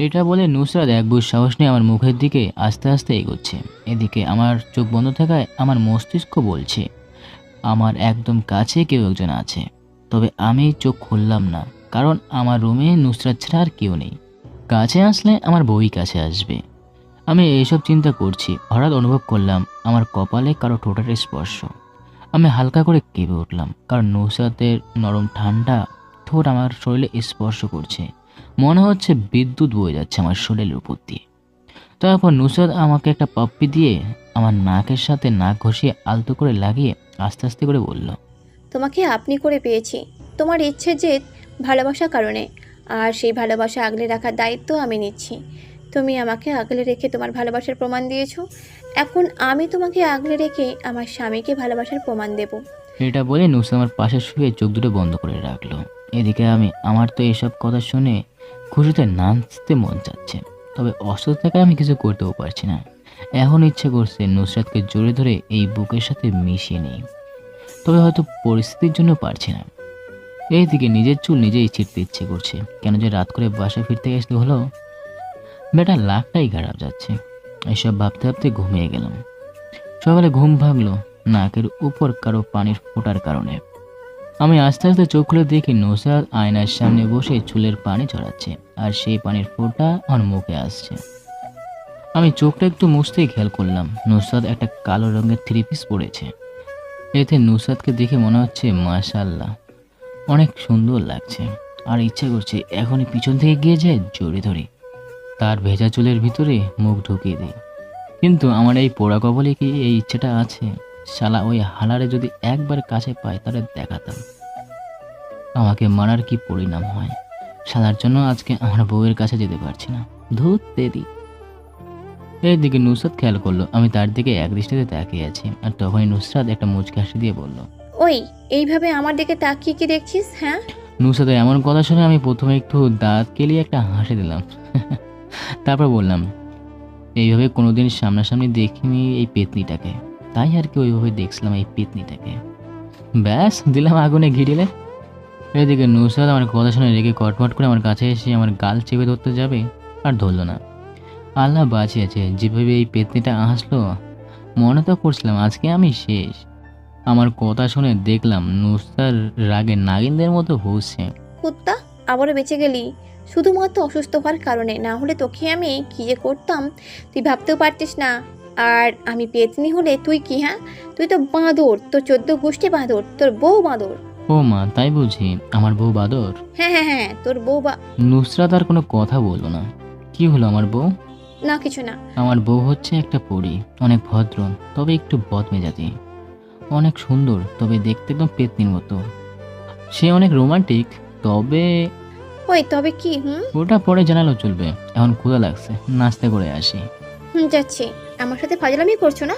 এটা বলে নুসরাত এক বুঝ সাহস নিয়ে আমার মুখের দিকে আস্তে আস্তে এগোচ্ছে। এদিকে আমার চোখ বন্ধ থাকায় আমার মস্তিষ্ক বলছে আমার একদম কাছে কেউ একজন আছে। তবে আমি চোখ খুললাম না, কারণ আমার রুমে নুসরাত ছাড়া আর কেউ নেই। কাছে আসলে আমার বউই কাছে আসবে। আমি এইসব চিন্তা করছি, হঠাৎ অনুভব করলাম আমার কপালে কারো ঠোঁটের স্পর্শ। আমি হালকা করে কেঁপে উঠলাম, কারণ নুসরাতের নরম ঠান্ডা ঠোঁট আমার শরীরে স্পর্শ করছে। মনে হচ্ছে বিদ্যুৎ বয়ে যাচ্ছে আমার শরীরের উপর দিয়ে। তারপর নুসরাত আমাকে একটা পাপ্পি দিয়ে আমার নাকের সাথে নাক ঘষিয়ে আলতো করে লাগিয়ে আস্তে আস্তে করে বলল, তোমাকে আপনি করে পেয়েছি তোমার ইচ্ছে যে ভালোবাসার কারণে, আর সেই ভালোবাসা আগলে রাখার দায়িত্ব আমি নিচ্ছি। তুমি আমাকে আগলে রেখে তোমার ভালোবাসার প্রমাণ দিয়েছো, এখন আমি তোমাকে আগলে রেখে আমার স্বামীকে ভালোবাসার প্রমাণ দেব। এটা বলে নুসরাত আমার পাশে শুয়ে চোখ দুটো বন্ধ করে রাখলো। এদিকে আমার তো এসব কথা শুনে খুশিতে নাচতে মন চাচ্ছে, তবে অসুস্থ থাকায় আমি কিছু করতেও পারছি না। এখন ইচ্ছে করছে নুসরাতকে জোরে ধরে এই বুকের সাথে মিশিয়ে নেই, তবে হয়তো পরিস্থিতির জন্য পারছি না। এইদিকে নিজের চুল নিজেই ছিঁড়তে ইচ্ছে করছে। কেন যে রাত করে বাসায় ফিরতে আসতে হলো, বেটা লাখটাই খারাপ যাচ্ছে। এসব ভাবতে ভাবতে ঘুমিয়ে গেলাম। সকালে ঘুম ভাঙলো নাকের উপর কারো পানির ফোটার কারণে। আমি আস্তে আস্তে চোখ খুলে দেখি নুসরাত আয়নার সামনে বসে চুলের পানি চড়াচ্ছে, আর সেই পানির ফোঁটা আমার মুখে আসছে। আমি চোখটা একটু মুছতেই খেয়াল করলাম নুসরাত একটা কালো রঙের থ্রি পিস পরেছে। এতে নুসরাতকে দেখে মনে হচ্ছে মাশাআল্লাহ অনেক সুন্দর লাগছে, আর ইচ্ছে করছে এখনই পিছন থেকে গিয়ে যায় জড়িয়ে ধরি, তার ভেজা চুলের ভিতরে মুখ ঢুকিয়ে দিই। কিন্তু আমার এই পোড়া কবলে কি এই ইচ্ছেটা আছে? শালা ওই হালারে যদি একবার কাছে পায় তাহলে দেখাতাম আমাকে মারার কি পরিণাম হয়। শালার জন্য আজকে আমার বউয়ের কাছে যেতে পারছি না। ধুত তেরি। এইদিকে নুসরাত খেয়াল করলো আমি তার দিকে এক দৃষ্টিতে তাকিয়ে আছি, আর তখনই নুসরাত একটা মুচকি হাসি দিয়ে বলল, ওই এইভাবে আমার দিকে তাকিয়ে কি দেখছিস? হ্যাঁ, নুসরাতের এমন কথা শুনে আমি প্রথমে একটু দাঁত কেলিয়ে একটা হাসি দিলাম। তারপর বললাম, এইভাবে কোনোদিন সামনাসামনি দেখিনি এই পেতনিটাকে, তাই আর কি ওইভাবে দেখছিলাম এই পেতনিটাকে। ব্যাস দিলাম আগুনে ঘি ঢেলে। এদিকে নুসরাত আমার কথা শুনে রেগে কটমট করে আমার কাছে এসে আমার গাল চেপে ধরতে যাবে, আর ধরলো না। আল্লাহ বাঁচিয়েছে, যেভাবে এই পেতনিটা হাসলো মনে তো করছিলাম আজকে আমি শেষ। আমার কথা শুনে দেখলাম নুসরাত রাগে নাগিনদের মতো হচ্ছে। কুত্তা, আবারও বেঁচে গেলি শুধুমাত্র অসুস্থ হওয়ার কারণে, না হলে তোকে আমি কি যে করতাম তুই ভাবতেও পারতিস না। আর আমি পেতনি হলে তুই কি? হ্যাঁ, তুই তো বাঁদর, তোর 14 গোষ্ঠী বাঁদর, তোর বউ বাঁদর। ও মা, তাই বুঝি আমার বউ বাদর? হ্যাঁ হ্যাঁ হ্যাঁ, তোর বউ নুসরাত আর কোনো কথা বললো না। কি হলো আমার বউ? না, কিছু না। আমার বউ হচ্ছে একটা পরী, অনেক ভদ্র তবে একটু বদমেজাজি, অনেক সুন্দর তবে দেখতে একদম পেতনির মতো। সে অনেক রোমান্টিক, তবে ওই তবে কি? ওটা পরে জানালেও চলবে, এখন ক্ষুধা লাগছে, নাস্তা করে আসি। যাচ্ছি। আমার সাথে ফাজলামি করছো না?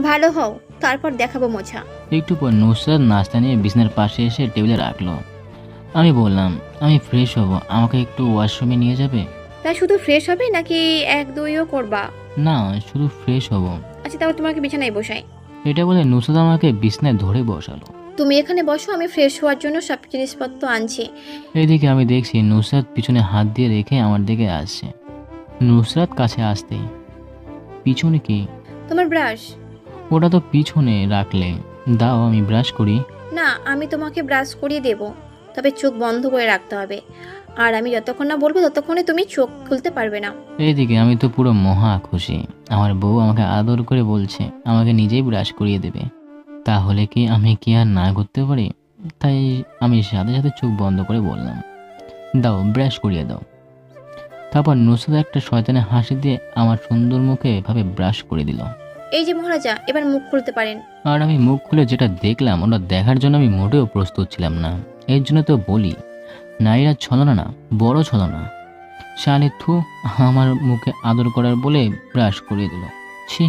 ভালো হও, তারপর দেখাবো মজা। একটু পর নুসরাত নাস্তা নিয়ে বিছানার পাশে এসে টেবিলে রাখলো। আমি বললাম, আমি ফ্রেশ হব, আমাকে একটু ওয়াশরুমে নিয়ে যাবে? তাই শুধু ফ্রেশ হবে নাকি 1-2ও করবা? না, শুধু ফ্রেশ হব। আচ্ছা, তাহলে তোমাকে বিছানায় বসাই। এটা বলে নুসরাত আমাকে বিছানায় ধরে বসালো। তুমি এখানে বসো, আমি ফ্রেশ হওয়ার জন্য সব জিনিসপত্র আনছি। এইদিকে আমি দেখছি নুসরাত পিছনে হাত দিয়ে রেখে আমার দিকে আসছে। নুসরাত কাছে আসতেই, পিছনে কি? তোমার ব্রাশ। ওটা তো পিছনে রাখলে, দাও আমি ব্রাশ করি। না, আমি তোমাকে ব্রাশ করিয়ে দেব, তবে চোখ বন্ধ করে রাখতে হবে। আর আমি যতক্ষণ না বলবো ততক্ষণে তুমি চোখ খুলতে পারবে না। এইদিকে আমি তো পুরো মহা খুশি, আমার বউ আমাকে আদর করে বলছে আমাকে নিজেই ব্রাশ করিয়ে দেবে। তাহলে কি আমি কি আর না করতে পারি? তাই আমি সাথে সাথে চোখ বন্ধ করে বললাম, দাও ব্রাশ করিয়ে দাও। তারপর নুসরাত একটা শয়তানের হাসি দিয়ে আমার সুন্দর মুখে ভাবে ব্রাশ করে দিল। এই যে মহারাজা, এবার মুখ খুলতে পারেন। আর আমি মুখ খুলে যেটা দেখলাম ওটা দেখার জন্য আমি মোটেও প্রস্তুত ছিলাম না। এর জন্য তো বলি, নারীরা ছলনা না, বড় ছলনা। শালি থু, আমার মুখে আদর করার বলে ব্রাশ করিয়ে দিল। ছি,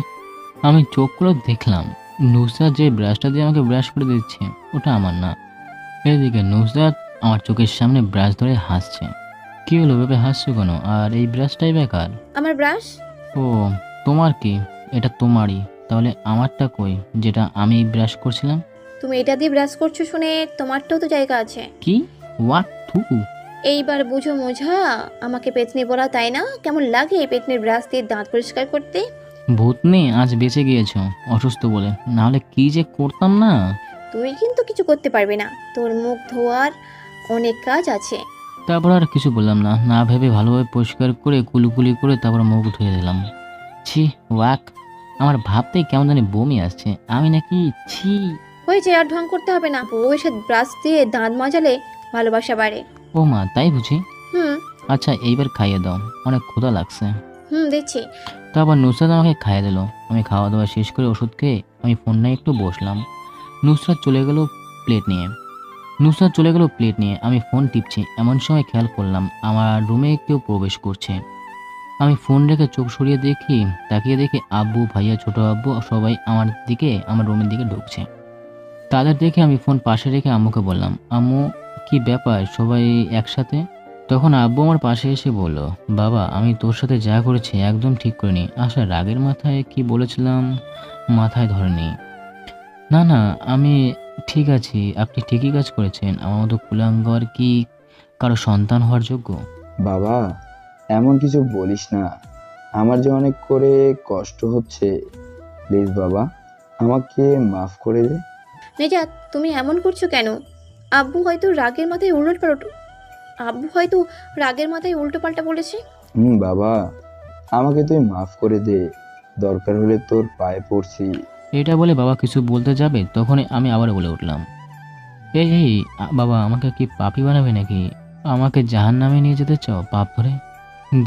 আমি চোখ খুলে দেখলাম নুসরাত যে ব্রাশটা দিয়ে আমাকে ব্রাশ করে দিচ্ছে ওটা আমার না। এদিকে নুসরাত আমার চোখের সামনে ব্রাশ ধরে হাসছে। কি হলো, ভেবে হাসছো কেন? আর এই ব্রাশটাই বেকার। আমার ব্রাশ? ও, তোমার কি? এটা তোমারই, তাহলে আমারটা কই যেটা আমি ব্রাশ করছিলাম? তুমি এটা দিয়ে ব্রাশ করছো শুনে তোমারটাও তো জায়গা আছে। কি? হোয়াট? থু। এইবার বুঝো মজা, আমাকে পেতনি বলা, তাই না? কেমন লাগে এই পেতনির ব্রাশ দিয়ে দাঁত পরিষ্কার করতে? ভূতনি, আজ বেঁচে গিয়েছো অসুস্থ বলে, নাহলে কি যে করতাম না। তুই কিন্তু কিছু করতে পারবি না, তোর মুখ ধোয়ার অনেক কাজ আছে। তারপর আর কিছু বললাম না, না ভেবে ভালোভাবে পরিষ্কার করে কুলুকুলি করে তারপর মুখ ধুয়ে দিলাম। ছি, ওয়াক, আমার ভাবতেই কেমন জানি বমি আসছে। আমি নাকি ছি। হয়েছে, আর ঢং করতে হবে না। বউ এসে ব্রাশ দিয়ে দাঁত মাজালে ভালোবাসা বাড়ে। ও মা, তাই বুঝি? হুম। আচ্ছা, এইবার খাইয়ে দাও, অনেক ক্ষুধা লাগছে। দিচ্ছি। তারপর নুসরাত আমাকে খাইয়ে দিল। আমি খাওয়া দাওয়া শেষ করে ওষুধ খেয়ে আমি ফোন নিয়ে একটু বসলাম। নুসরাত চলে গেল প্লেট নিয়ে। আমি ফোন টিপছি, এমন সময় খেয়াল করলাম আমার রুমে কেউ প্রবেশ করছে। আমি ফোন রেখে চোখ সরিয়ে তাকিয়ে দেখি আব্বু, ভাইয়া, ছোট আব্বু সবাই আমার রুমের দিকে ঢুকছে। তাদের দেখে আমি ফোন পাশে রেখে আম্মুকে বললাম, আম্মু কি ব্যাপার সবাই একসাথে? তখন আব্বু আমার পাশে এসে বলল, বাবা আমি তোর সাথে যা করেছি একদম ঠিক করিনি। আসলে রাগের মাথায় কি বলেছিলাম মাথায় ধরেনি। না না, আমি ঠিক আছি, আপনি ঠিকই কাজ করেছেন। আমার মতো কুলাঙ্গার কি কারো সন্তান হওয়ার যোগ্য? বাবা এমন কিছু বলিস না, আমার যে অনেক করে কষ্ট হচ্ছে, প্লিজ বাবা আমাকে মাফ করে দে। নেজাত, তুমি এমন করছো কেন? আব্বু হয়তো রাগের মাথায় উল্টো পাল্টা বলেছে। বাবা আমাকে তুই মাফ করে দে, দরকার হলে তোর পায়ে পড়ছি। এটা বলে বাবা কিছু বলতে যাবে, তখনই আমি আবার বলে উঠলাম, এই বাবা, আমাকে কি পাপী বানাবে নাকি? আমাকে জাহান্নামে নিয়ে যেতে চাও পাপ ধরে?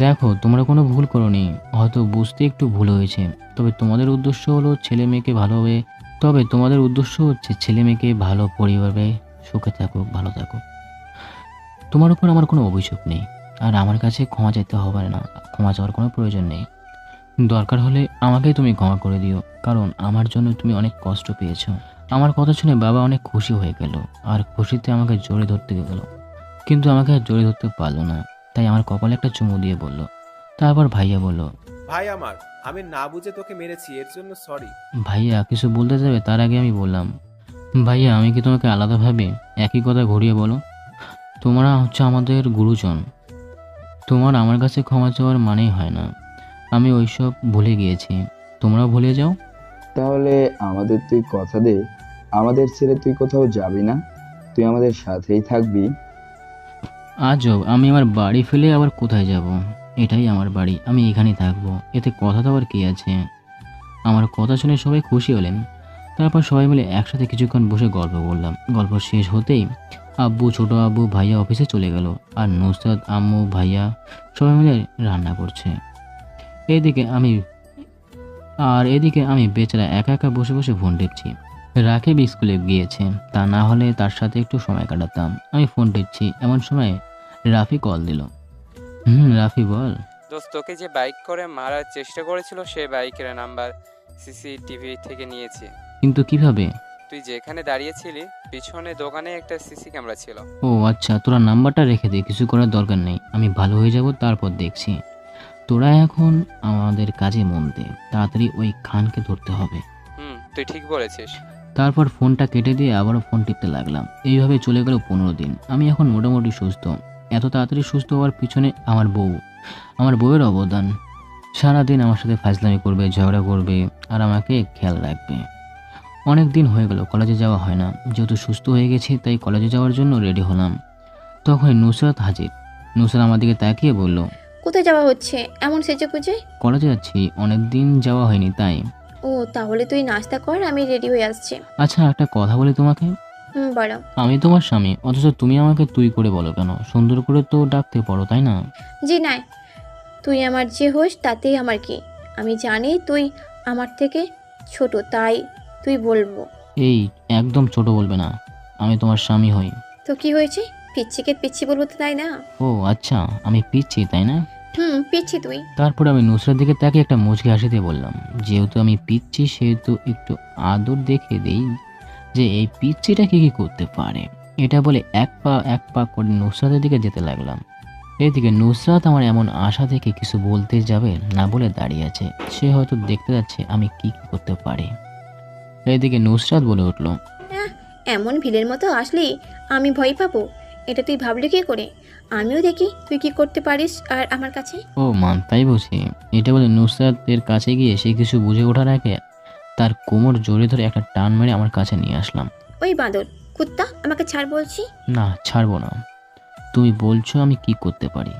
দেখো, তোমরা কোনো ভুল করোনি, হয়তো বুঝতে একটু ভুল হয়েছে, তবে তোমাদের উদ্দেশ্য হলো ছেলে মেয়েকে ভালোভাবে তোমাদের উদ্দেশ্য হচ্ছে ছেলে মেয়েকে ভালো পরিবারে সুখে থাকুক, ভালো থাকুক। তোমার উপর আমার কোনো অভিযোগ নেই, আর আমার কাছে ক্ষমা চাইতে হবে না, ক্ষমা চাওয়ার কোনো প্রয়োজন নেই। দরকার হলে আমাকেই তুমি ক্ষমা করে দিও, কারণ আমার জন্য তুমি অনেক কষ্ট পেয়েছো। আমার কথা শুনে বাবা অনেক খুশি হয়ে গেল, আর খুশিতে আমাকে জড়িয়ে ধরতে গেল, কিন্তু আমাকে আর জড়িয়ে ধরতে পারলো না, তাই আমার কপালে একটা চুমু দিয়ে বলল। তারপর ভাইয়া বলল, ভাই আমার, আমি না বুঝে তোকে মেরেছি, এর জন্য সরি। ভাইয়া কিছু বলতে যাবে তার আগে আমি বললাম, ভাইয়া আমি কি তোমাকে আলাদাভাবে একই কথা ঘুরিয়ে বলো? তোমরা হচ্ছে আমাদের গুরুজন, তোমার আমার কাছে ক্ষমা চাওয়ার মানেই হয় না আমি ওইসব ভুলে গিয়েছি, তোমরাও ভুলে যাও। তাহলে আমাদের তুই কথা দে, আমাদের ছেড়ে তুই কোথাও যাবি না, তুই আমাদের সাথেই থাকবি। আজব, আমি আমার বাড়ি ফেলে আবার কোথায় যাব? এটাই আমার বাড়ি, আমি এখানেই থাকবো, এতে কথা দেওয়ার কি আছে? আমার কথা শুনে সবাই খুশি হলেন। তারপর সবাই মিলে একসাথে কিছুক্ষণ বসে গল্প করলাম। গল্প শেষ হতেই আব্বু, ছোট আব্বু, ভাইয়া অফিসে চলে গেল, আর নুসরাত, আম্মু, ভাইয়া সবাই মিলে রান্না করছে। এদিকে আমি বেচারা একা একা বসে বসে ফোন টিপছি। রাকিব স্কুলে গিয়েছে, তা না হলে তার সাথে একটু সময় কাটাতাম। আমি ফোন টিপছি, এমন সময় রাফি কল দিল। রাফি বল। দোস্ত, তোকে যে বাইক করে মারার চেষ্টা করেছিল সে বাইকের নাম্বার সিসিটিভি থেকে নিয়েছি। কিন্তু কিভাবে? তুই যেখানে দাঁড়িয়েছিলি পিছনে দোকানে একটা সিসি ক্যামেরা ছিল। ও আচ্ছা, তোরা নাম্বারটা রেখে দে, কিছু করার দরকার নেই, আমি ভালো হয়ে যাব তারপর দেখছি। তোরা এখন আমাদের কাজে মন দে, তাড়াতাড়ি ওই খানকে ধরতে হবে। তুই ঠিক বলেছিস। তারপর ফোনটা কেটে দিয়ে আবারও ফোন টিপতে লাগলাম। এইভাবে চলে গেল 15 দিন। আমি এখন মোটামুটি সুস্থ। এত তাড়াতাড়ি সুস্থ হওয়ার পিছনে আমার বউয়ের অবদান। সারাদিন আমার সাথে ফাজলামি করবে, ঝগড়া করবে, আর আমাকে খেয়াল রাখবে। অনেক দিন হয়ে গেল কলেজে যাওয়া হয় না। যেহেতু সুস্থ হয়ে গেছি তাই কলেজে যাওয়ার জন্য রেডি হলাম। তখন নুসরাত হাজির। নুসরাত আমার দিকে তাকিয়ে বলল, কোথায় যাওয়া হচ্ছে এমন সেজে গুজে? কলেজে যাচ্ছি, অনেক দিন যাওয়া হয়নি তাই। ও তাহলে তুই নাস্তা কর, আমি রেডি হয়ে আসছি। আচ্ছা, একটা কথা বলি তোমাকে। বলো। আমি তোমার স্বামী, অথচ তুমি আমাকে তুই করে বলো কেন? সুন্দর করে তো ডাকতে পারো, তাই না? জি না, তুই আমার যে হোস তাতেই আমার কি। আমি জানি তুই আমার থেকে ছোট, তাই তুই বলবো। এই একদম ছোট বলবে না, আমি তোমার স্বামী হই। তো কি হয়েছে? পিচ্ছিকে পিচ্ছি বলবো তো, তাই না? ও আচ্ছা, আমি পিচ্ছি তাই না? পিচ্ছি তুই। তারপর আমি নুসরাত দিকে তাকে একটা মুচকি হাসি দিয়ে বললাম, যেহেতু আমি পিচ্ছি সেহেতু একটু আদর দেখে দেই যে এই পিচ্ছিটা কি করতে পারে। এটা বলে এক পা করে নুসরাতের দিকে যেতে লাগলাম। এদিকে নুসরাত আমার এমন আশা থেকে কিছু বলতে যাবে না বলে দাঁড়িয়ে আছে। সে হয়তো দেখতে যাচ্ছে আমি কি করতে পারি। এদিকে নুসরাত বলে উঠল, এমন ভিলের মতো আসলি আমি ভয় পাবো? এটা তুই ভাবলি কি করে? আমিও দেখি তুই কি করতে পারিস আর আমার কাছে। ও মান, তাই বুঝি? এটা বলে নুসরাতের কাছে গিয়ে সে কিছু বুঝে ওঠার আগে তার কোমর জড়িয়ে ধরে একটা টান মেরে আমার কাছে নিয়ে আসলাম। ওই বাঁদর কুত্তা, আমাকে ছাড় বলছি। না, ছাড়বো না। তুমি বলছো আমি কি করতে পারি,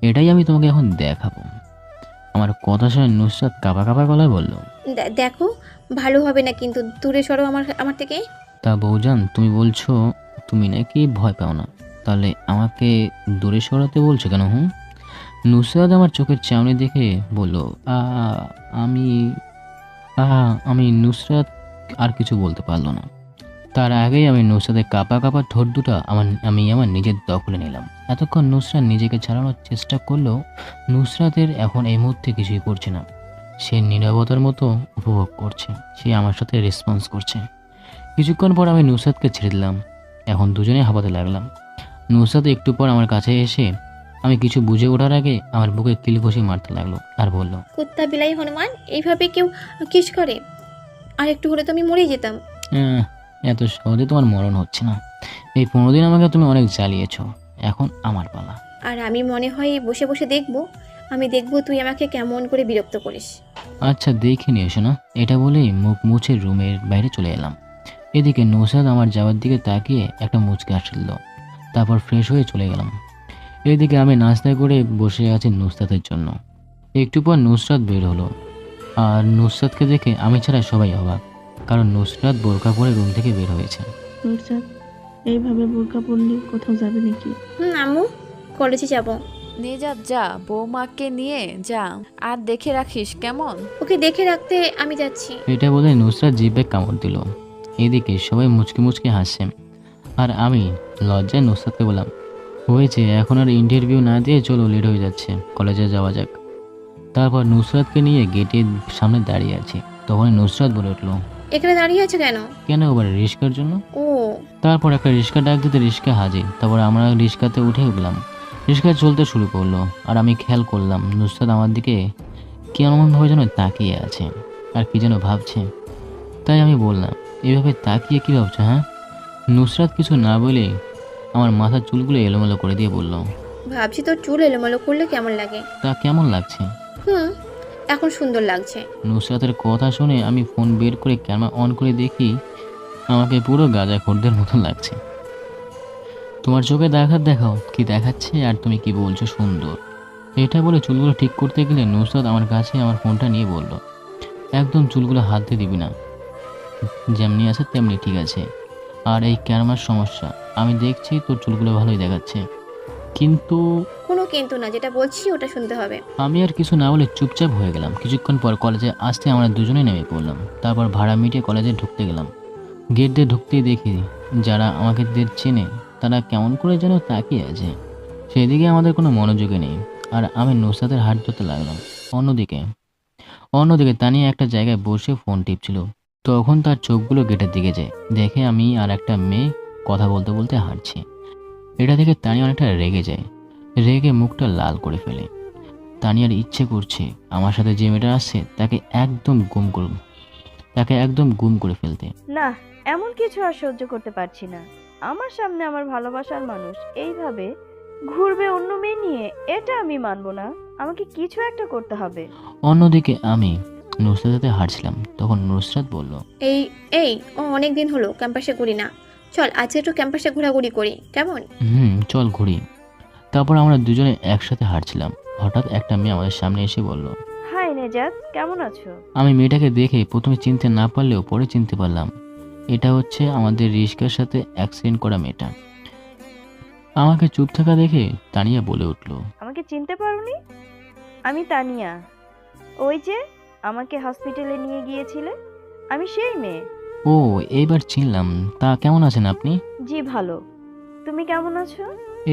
এটাই আমি তোমাকে এখন দেখাবো। আমার কথা শুনে নুসরাত কাঁপা কাঁপা গলায় বলল, দেখো ভালো হবে না কিন্তু, দূরে সরো আমার থেকে। তা বৌজান, তুমি বলছো তুমি নাকি ভয় পাও না, তাহলে আমাকে দূরে সরাতে বলছো কেন? নুসরাত আমার চোখের চাউনি দেখে বলল, আমি নুসরাত আর কিছু বলতে পারলো না। তার আগেই আমি নুসরাতের কাঁপা কাঁপা ঠোঁট দুটো আমি আমার নিজের দখলে নিলাম। এতক্ষণ নুসরাত নিজেকে ছাড়ানোর চেষ্টা করলেও নুসরাতের এখন এই মুহূর্তে কিছুই করছে না। সে নীরবতার মতো উপভোগ করছে, সে আমার সাথে রেসপন্স করছে। কিছুক্ষণ পর আমি নুসরাতকে ছেড়ে দিলাম। এখন দুজনে হাঁপাতে লাগলাম। নুসরাত একটু পর আমার কাছে এসে আমি কিছু বুঝে ওঠার আগে আমার বুকে কিলঘুষি মারতে লাগলো আর বলল, কুত্তা বিলাই হনুমান, এইভাবে কেউ কিস করে? আর একটু হলে তো আমি মরে যেতাম। এত সহজে তোমার মরণ হচ্ছে না। এই 15 দিন আমাকে তুমি অনেক জ্বালিয়েছ, এখন আমার পালা। আর আমি মনে হয় বসে বসে দেখবো, আমি দেখবো তুই আমাকে কেমন করে বিরক্ত করিস। আচ্ছা, দেখে নিয়ে এসো না। এটা বলেই মুখ মুছে রুমের বাইরে চলে এলাম। এদিকে নুসরাত আমার যাওয়ার দিকে তাকিয়ে একটা মুচকে হাসল, তারপর ফ্রেশ হয়ে চলে গেলাম। এদিকে আমি নাস্তা করে বসে আছি নুসরাতের জন্য। একটু পর নুসরাত বের হলো, আর নুসরাতকে দেখে আমি ছাড়া সবাই অবাক, কারণ নুসরাত বোরকা পরে রুম থেকে বের হয়েছে। নুসরাত, এইভাবে বোরকা পরলে কোথাও যাবে নাকি? আম্মু, কলেজে যাব। নিজাত যা, বৌমাকে নিয়ে যা, আর দেখে রাখিস কেমন। ওকে দেখে রাখতে আমি যাচ্ছি। এটা বলে নুসরাত জিভে কামড় দিল। এদিকে সবাই মুচকি মুচকি হাসছে, আর আমি লজ্জায় নুসরাতকে বললাম, হয়েছে, এখন আর ইন্টারভিউ না দিয়ে চলো, লেট হয়ে যাচ্ছে, কলেজে যাওয়া যাক। তারপর নুসরাতকে নিয়ে গেটের সামনে দাঁড়িয়ে আছি। তখন নুসরাত বলে উঠলো, এখানে দাঁড়িয়ে আছে কেন? কেন আবার রিস্কার জন্য। ও, তারপর একটা রিস্কা ডাক দিতে রিস্কা হাজির। তারপর আমরা রিস্কাতে উঠে উঠলাম। রিস্কা চলতে শুরু করলো, আর আমি খেয়াল করলাম নুসরাত আমার দিকে কেমনভাবে যেন তাকিয়ে আছে আর কি যেন ভাবছে। তাই আমি বললাম, এভাবে তাকিয়ে কি ভাবছো হ্যাঁ? নুসরাত কিছু না বলে আমার মাথার চুলগুলো এলোমেলো করে দিয়ে বলল, ভাবছি তোর চুল এলোমেলো করলে কেমন লাগে। তা কেমন লাগছে? এখন সুন্দর লাগছে। নুসরাতের কথা শুনে আমি ফোন বের করে ক্যামেরা অন করে দেখি আমাকে পুরো গাঁজাখোরদের মতো লাগছে। তোমার চোখে দেখাও কি দেখাচ্ছে, আর তুমি কি বলছো সুন্দর। এটা বলে চুলগুলো ঠিক করতে গেলে নুসরাত আমার কাছে আমার ফোনটা নিয়ে বলল, একদম চুলগুলো হাত দিয়ে দিবি না, যেমনি আছে তেমনি ঠিক আছে। আর এই ক্যামেরার সমস্যা, আমি দেখছি তোর চুলগুলো ভালোই দেখাচ্ছে, কিন্তু। কোনো কিন্তু না, যেটা বলছি ওটা শুনতে হবে। আমি আর কিছু না বলে চুপচাপ হয়ে গেলাম। কিছুক্ষণ পর কলেজে আসতে আমরা দুজনেই নেমে পড়লাম। তারপর ভাড়া মিটিয়ে কলেজে ঢুকতে গেলাম। গেট দিয়ে ঢুকতেই দেখি যারা আমাকে চেনে তারা কেমন করে যেন তাকিয়ে আছে, সেদিকে আমাদের কোনো মনোযোগই নেই। আর আমি নুসরাতের হাত ধরতে লাগলাম। অন্যদিকে তানিয়া একটা জায়গায় বসে ফোন টিপছিল। তখন তার চোখগুলো গেটের দিকে যায়। দেখে আমি আর একটা মেয়ে কথা বলতে বলতে হাঁটছি। এটা দেখে তানিয়া অনেকটা রেগে যায়, রেগে মুখটা লাল করে ফেলে। তানিয়ার ইচ্ছে করছে আমার সাথে যে মেয়েটা আসছে তাকে একদম গুম করে ফেলতে। না, এমন কিছু আর সহ্য করতে পারছি না। আমার সামনে আমার ভালোবাসার মানুষ এইভাবে ঘুরবে অন্য মেয়ে নিয়ে, এটা আমি মানবো না। আমাকে কিছু একটা করতে হবে। অন্যদিকে আমি নুসরাতের হাঁটছিলাম। তখন নুসরাত বলল, এই ও অনেক দিন হলো ক্যাম্পাসে ঘুরি না, চল আজকে একটু ক্যাম্পাসে ঘোরাঘুরি করি, কেমন? চল ঘুরি। তারপর আমরা দুজনে একসাথে হাঁটছিলাম। হঠাৎ একটা মেয়ে আমাদের সামনে এসে বলল, হাই নেজাত, কেমন আছো? আমি মেয়েটাকে দেখে প্রথমে চিনতে না পারলেও পরে চিনতে পারলাম। এটা হচ্ছে আমাদের রিস্কার সাথে অ্যাক্সিডেন্ট করা মেয়েটা। আমাকে চুপ থাকা দেখে তানিয়া বলে উঠল, আমাকে চিনতে পারোনি? আমি তানিয়া, ওই যে আমাকে হসপিটালে নিয়ে গিয়েছিলে, আমি সেই মেয়ে। ও, এইবার চিনলাম। তা কেমন আছেন আপনি? জি ভালো, তুমি কেমন আছো?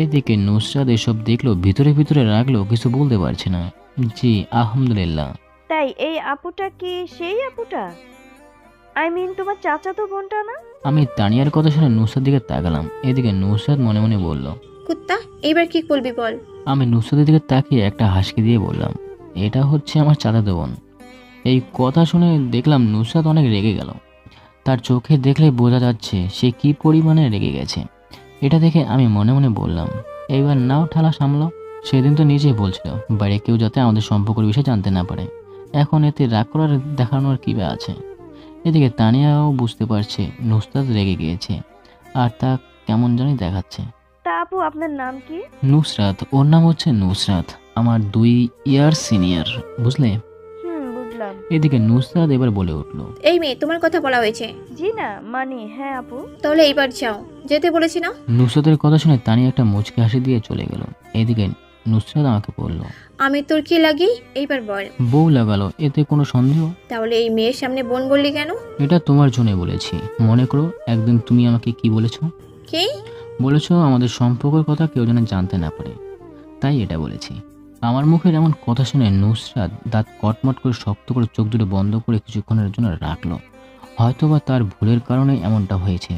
এদিকে নুসরাত এসব দেখলো, ভিতরে ভিতরে রাখলো, কিছু বলতে পারছে না। জি আলহামদুলিল্লাহ। তাই এই আপুটা কি সেই আপুটা? তোমার চাচাতো বোনটা না? আমি তানিয়ার কথা শুনে নুসরাত দিকে তাকালাম। এদিকে নুসরাত মনে মনে বলল, কুত্তা, এইবার কি বলবি বল। আমি নুসরাতের দিকে তাকিয়ে একটা হাসকি দিয়ে বললাম, এটা হচ্ছে আমার চাচাতো বোন। এই কথা শুনে দেখলাম নুসরাত অনেক রেগে গেল। তার চোখে দেখলে বোঝা যাচ্ছে সে কি পরিমাণে রেগে গেছে। এটা দেখে আমি মনে মনে বললাম, এইবার নাও ঠালা সামলাও। সেদিন তো নিজেই বলছিল বাইরে কেউ যাতে আমাদের সম্পর্কের বিষয়ে জানতে না পারে, এখন এতে রাগ করার দেখানোর কী বা আছে। এদিকে তানিয়াও বুঝতে পারছে নুসরাত রেগে গিয়েছে, আর তা কেমন জানি দেখাচ্ছে। তা আপু, আপনার নাম কি? নুসরাত। ওর নাম হচ্ছে নুসরাত, আমার 2 ইয়ার সিনিয়র, বুঝলে? বুঝলাম। এদিকে নুসরাত এবার বলে উঠলো, এই মেয়ে, তোমার কথা বলা হয়েছে। জি না, হ্যাঁ আপু। তাহলে এইবার যাও, যেতে বলেছি না? নুসরাতের কথা শুনে তানিয়া একটা মুচকি হাসি দিয়ে চলে গেল। এদিকে নুসরাত আমাকে বলল, আমি তোর কি লাগি এইবার বল। বউ লাগালো, এতে কোনো সন্দেহ? তাহলে এই মেয়ের সামনে বোন বললি কেন? এটা তোমার জন্য বলেছি। মনে করো একদিন তুমি আমাকে কি বলেছো? কি বলেছো? আমাদের সম্পর্কের কথা কেউ যেন জানতে না পারে, তাই এটা বলেছি। আমার মুখের এমন কথা শুনে নুসরাত দাঁত কটমট করে শক্ত করে চোখ দুটো বন্ধ করে কিছুক্ষণের জন্য রাখলো। হয়তোবা তার ভুলের কারণে এমনটা হয়েছে।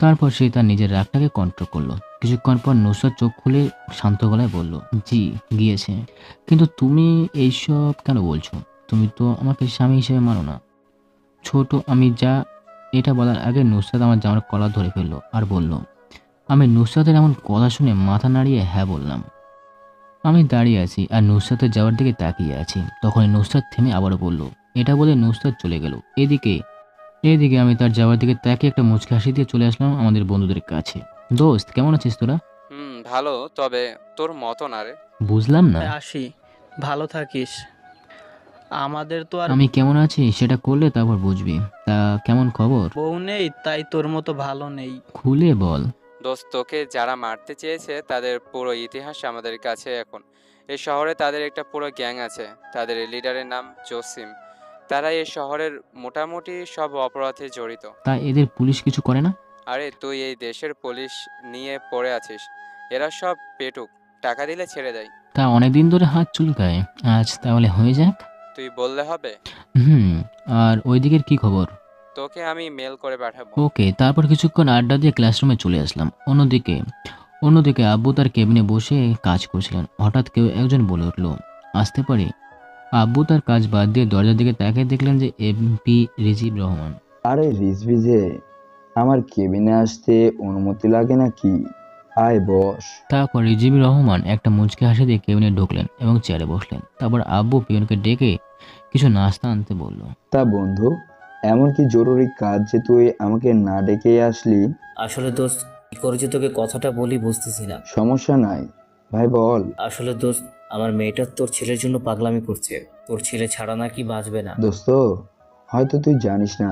তারপর সে তার নিজের রাগটাকে কন্ট্রোল করলো। কিছুক্ষণ পর নুসরাত চোখ খুলে শান্ত গলায় বলল, জি গিয়েছে। কিন্তু তুমি এইসব কেন বলছো? তুমি তো আমাকে স্বামী হিসেবে মানো না। ছোট আমি যা। এটা বলার আগে নুসরাত আমার জামার কলার ধরে ফেললো আর বলল। আমি নুসরাতের এমন কথা শুনে মাথা নাড়িয়ে হ্যাঁ বললাম। আমি দাঁড়িয়ে আছি আর নুসরাতের যাওয়ার দিকে তাকিয়ে আছি। তখন নুসরাত থেমে আবারও বলল। এটা বলে নুসরাত চলে গেল। এদিকে আমি তার যাওয়ার দিকে তাকিয়ে একটা মুচকি হাসি দিয়ে চলে আসলাম আমাদের বন্ধুদের কাছে। দোস্ত, কেমন আছিস তোরা? ভালো, তবে তোর মতো না রে। বুঝলাম না। আসি, ভালো থাকিস। আমাদের তো আর আমি কেমন আছি সেটা করলে তারপর বুঝবি। তা কেমন খবর? বউ নেই, তাই তোর মতো ভালো নেই। খুলে বল। দোস্ত, তোকে যারা মারতে চেয়েছে তাদের পুরো ইতিহাস আমাদের কাছে এখন। এই শহরে তাদের একটা পুরো গ্যাং আছে, তাদের লিডারের নাম জসিম। তারা এই শহরের মোটামুটি সব অপরাধে জড়িত। তা এদের পুলিশ কিছু করে না? আরে তুই এই দেশের পুলিশ নিয়ে পড়ে আছিস, এরা সব পেটুক, টাকা দিলে ছেড়ে দেয়। তা অনেকদিন ধরে হাত চুলকায়, আজ তাহলে হয়ে যাক। তুই বললে হবে? আর ওই দিকের কি খবর? তোকে আমি মেল করে পাঠাবো। ওকে। তারপর কিছুক্ষণ আড্ডা দিয়ে ক্লাসরুমে চলে আসলাম। অন্যদিকে আব্বু তার কেবিনে বসে কাজ করছিলেন। হঠাৎ কেউ একজন বলে উঠল, আসতে পারি? আব্বু তার কাজ বাদ দিয়ে দরজার দিকে তাকিয়ে দেখলেন যে এমপি রিজিব রহমান। আরে রিজভি যে, আমার কেবিনে আসতে অনুমতি লাগে নাকি? আয় বস। তারপর রিজিব রহমান একটা মুচকি হাসি দিয়ে কেবিনে ঢুকলেন এবং চেয়ারে বসলেন। তারপর আব্বু পিয়নকে ডেকে কিছু নাস্তা আনতে বলল। তা বন্ধু, এমন কি জরুরি কাজ যে তুই আমাকে না ডেকে আসলি? আসলে দোস্ত, কি করে যে তোকে কথাটা বলি বুঝতেছি না। সমস্যা নাই ভাই, বল। আসলে দোস্ত, আমার মেয়েটা তোর ছেলের জন্য পাগলামি করছে। তোর ছেলে ছাড়া নাকি বাঁচবে না। দোস্ত, হয়তো তুই জানিস না,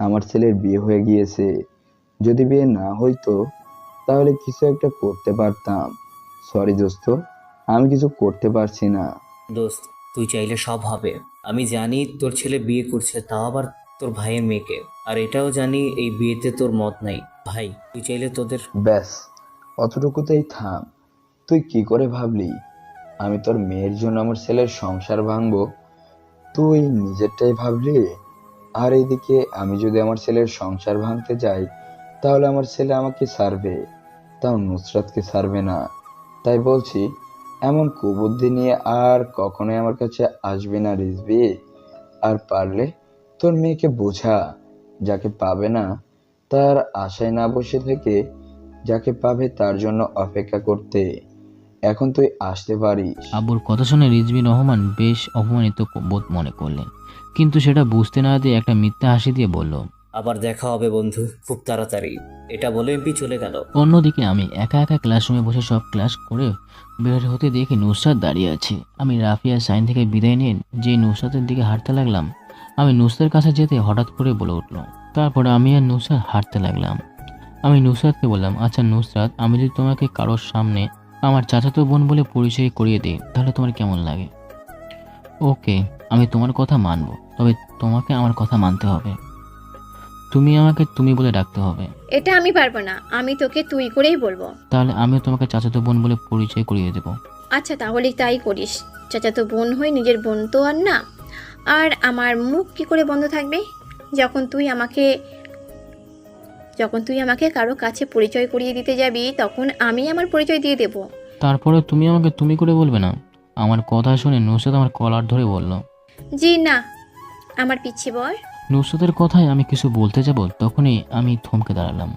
আমার ছেলের বিয়ে হয়ে গিয়েছে। যদি বিয়ে না হইতো তাহলে কিছু একটা করতে পারতাম। সরি দোস্ত, আমি কিছু করতে পারছি না। দোস্ত, তুই চাইলে সব হবে। আমি জানি তোর ছেলে বিয়ে করছে, তাও আবার তোর ভাইয়ের মেয়েকে। আর এটাও জানি এই বিয়েতে তোর মত নাই। ভাই, তুই চাইলে তোদের... ব্যাস, অতটুকুতেই থাম। তুই কি করে ভাবলি আমি তোর মেয়ের জন্য আমার ছেলের সংসার ভাঙবো? তুই নিজেরটাই ভাবলি। আর এইদিকে আমি যদি আমার ছেলের সংসার ভাঙতে যাই তাহলে আমার ছেলে আমাকে ছাড়বে, তাও নুসরাতকে ছাড়বে না। তাই বলছি, এমন কুবুদ্ধি নিয়ে আর কখনোই আমার কাছে আসবে না রিজভি। আর পারলে তোর মেয়েকে বোঝা, যাকে পাবে না তার আশায় না বসে থেকে যাকে পাবে তার জন্য অপেক্ষা করতে। এখন তুই আসতে পারিস। আব্বুর কথা শুনে রিজভি রহমান বেশ অপমানিত বোধ মনে করলেন, কিন্তু সেটা বুঝতে না দিয়ে একটা মিথ্যা হাসি দিয়ে বলল, আবার দেখা হবে বন্ধু, খুব তাড়াতাড়ি। এটা বলে এমপি চলে গেল। অন্যদিকে আমি একা একা ক্লাসরুমে বসে সব ক্লাস করে বের হতে দেখি নুসরাত দাঁড়িয়ে আছে। আমি রাফিয়া সাইন থেকে বিদায় নিয়ে যে নুসরাতের দিকে হাঁটতে লাগলাম, আমি নুসরাতের কাছে যেতে হঠাৎ করে বলে উঠলো। তারপরে আমি আর নুসরাত হাঁটতে লাগলাম। আমি নুসরাতকে বললাম, আচ্ছা নুসরাত, আমি যদি তোমাকে কারোর সামনে আমার চাচাতো বোন বলে পরিচয় করিয়ে দিই তাহলে তোমার কেমন লাগে? ওকে, আমি তোমার কথা মানবো, তবে তোমাকে আমার কথা মানতে হবে। তুমি আমাকে তুমি বলে ডাকতে হবে। এটা আমি পারবো না, আমি তোকে তুই করেই বলবো। তাহলে আমিও তোমাকে চাচাতো বোন বলে পরিচয় করিয়ে দেবো। আচ্ছা, তাহলে তাই করিস। চাচাতো বোন হয়ে নিজের বোন তো আর না। আর আমার মুখ কি করে বন্ধ থাকবে যখন তুই আমাকে কারো কাছে পরিচয় করিয়ে দিতে যাবি? তখন আমি আমার পরিচয় দিয়ে দেব। তারপরে তুমি আমাকে তুমি করে বলবে না? আমার কথা শুনে নুসরাত আমার কলার ধরে বলল, জি না, আমার পিছিয়ে বল। নুসরাতের কথায় আমি কিছু বলতে যাব, তখনই আমি থমকে দাঁড়ালাম।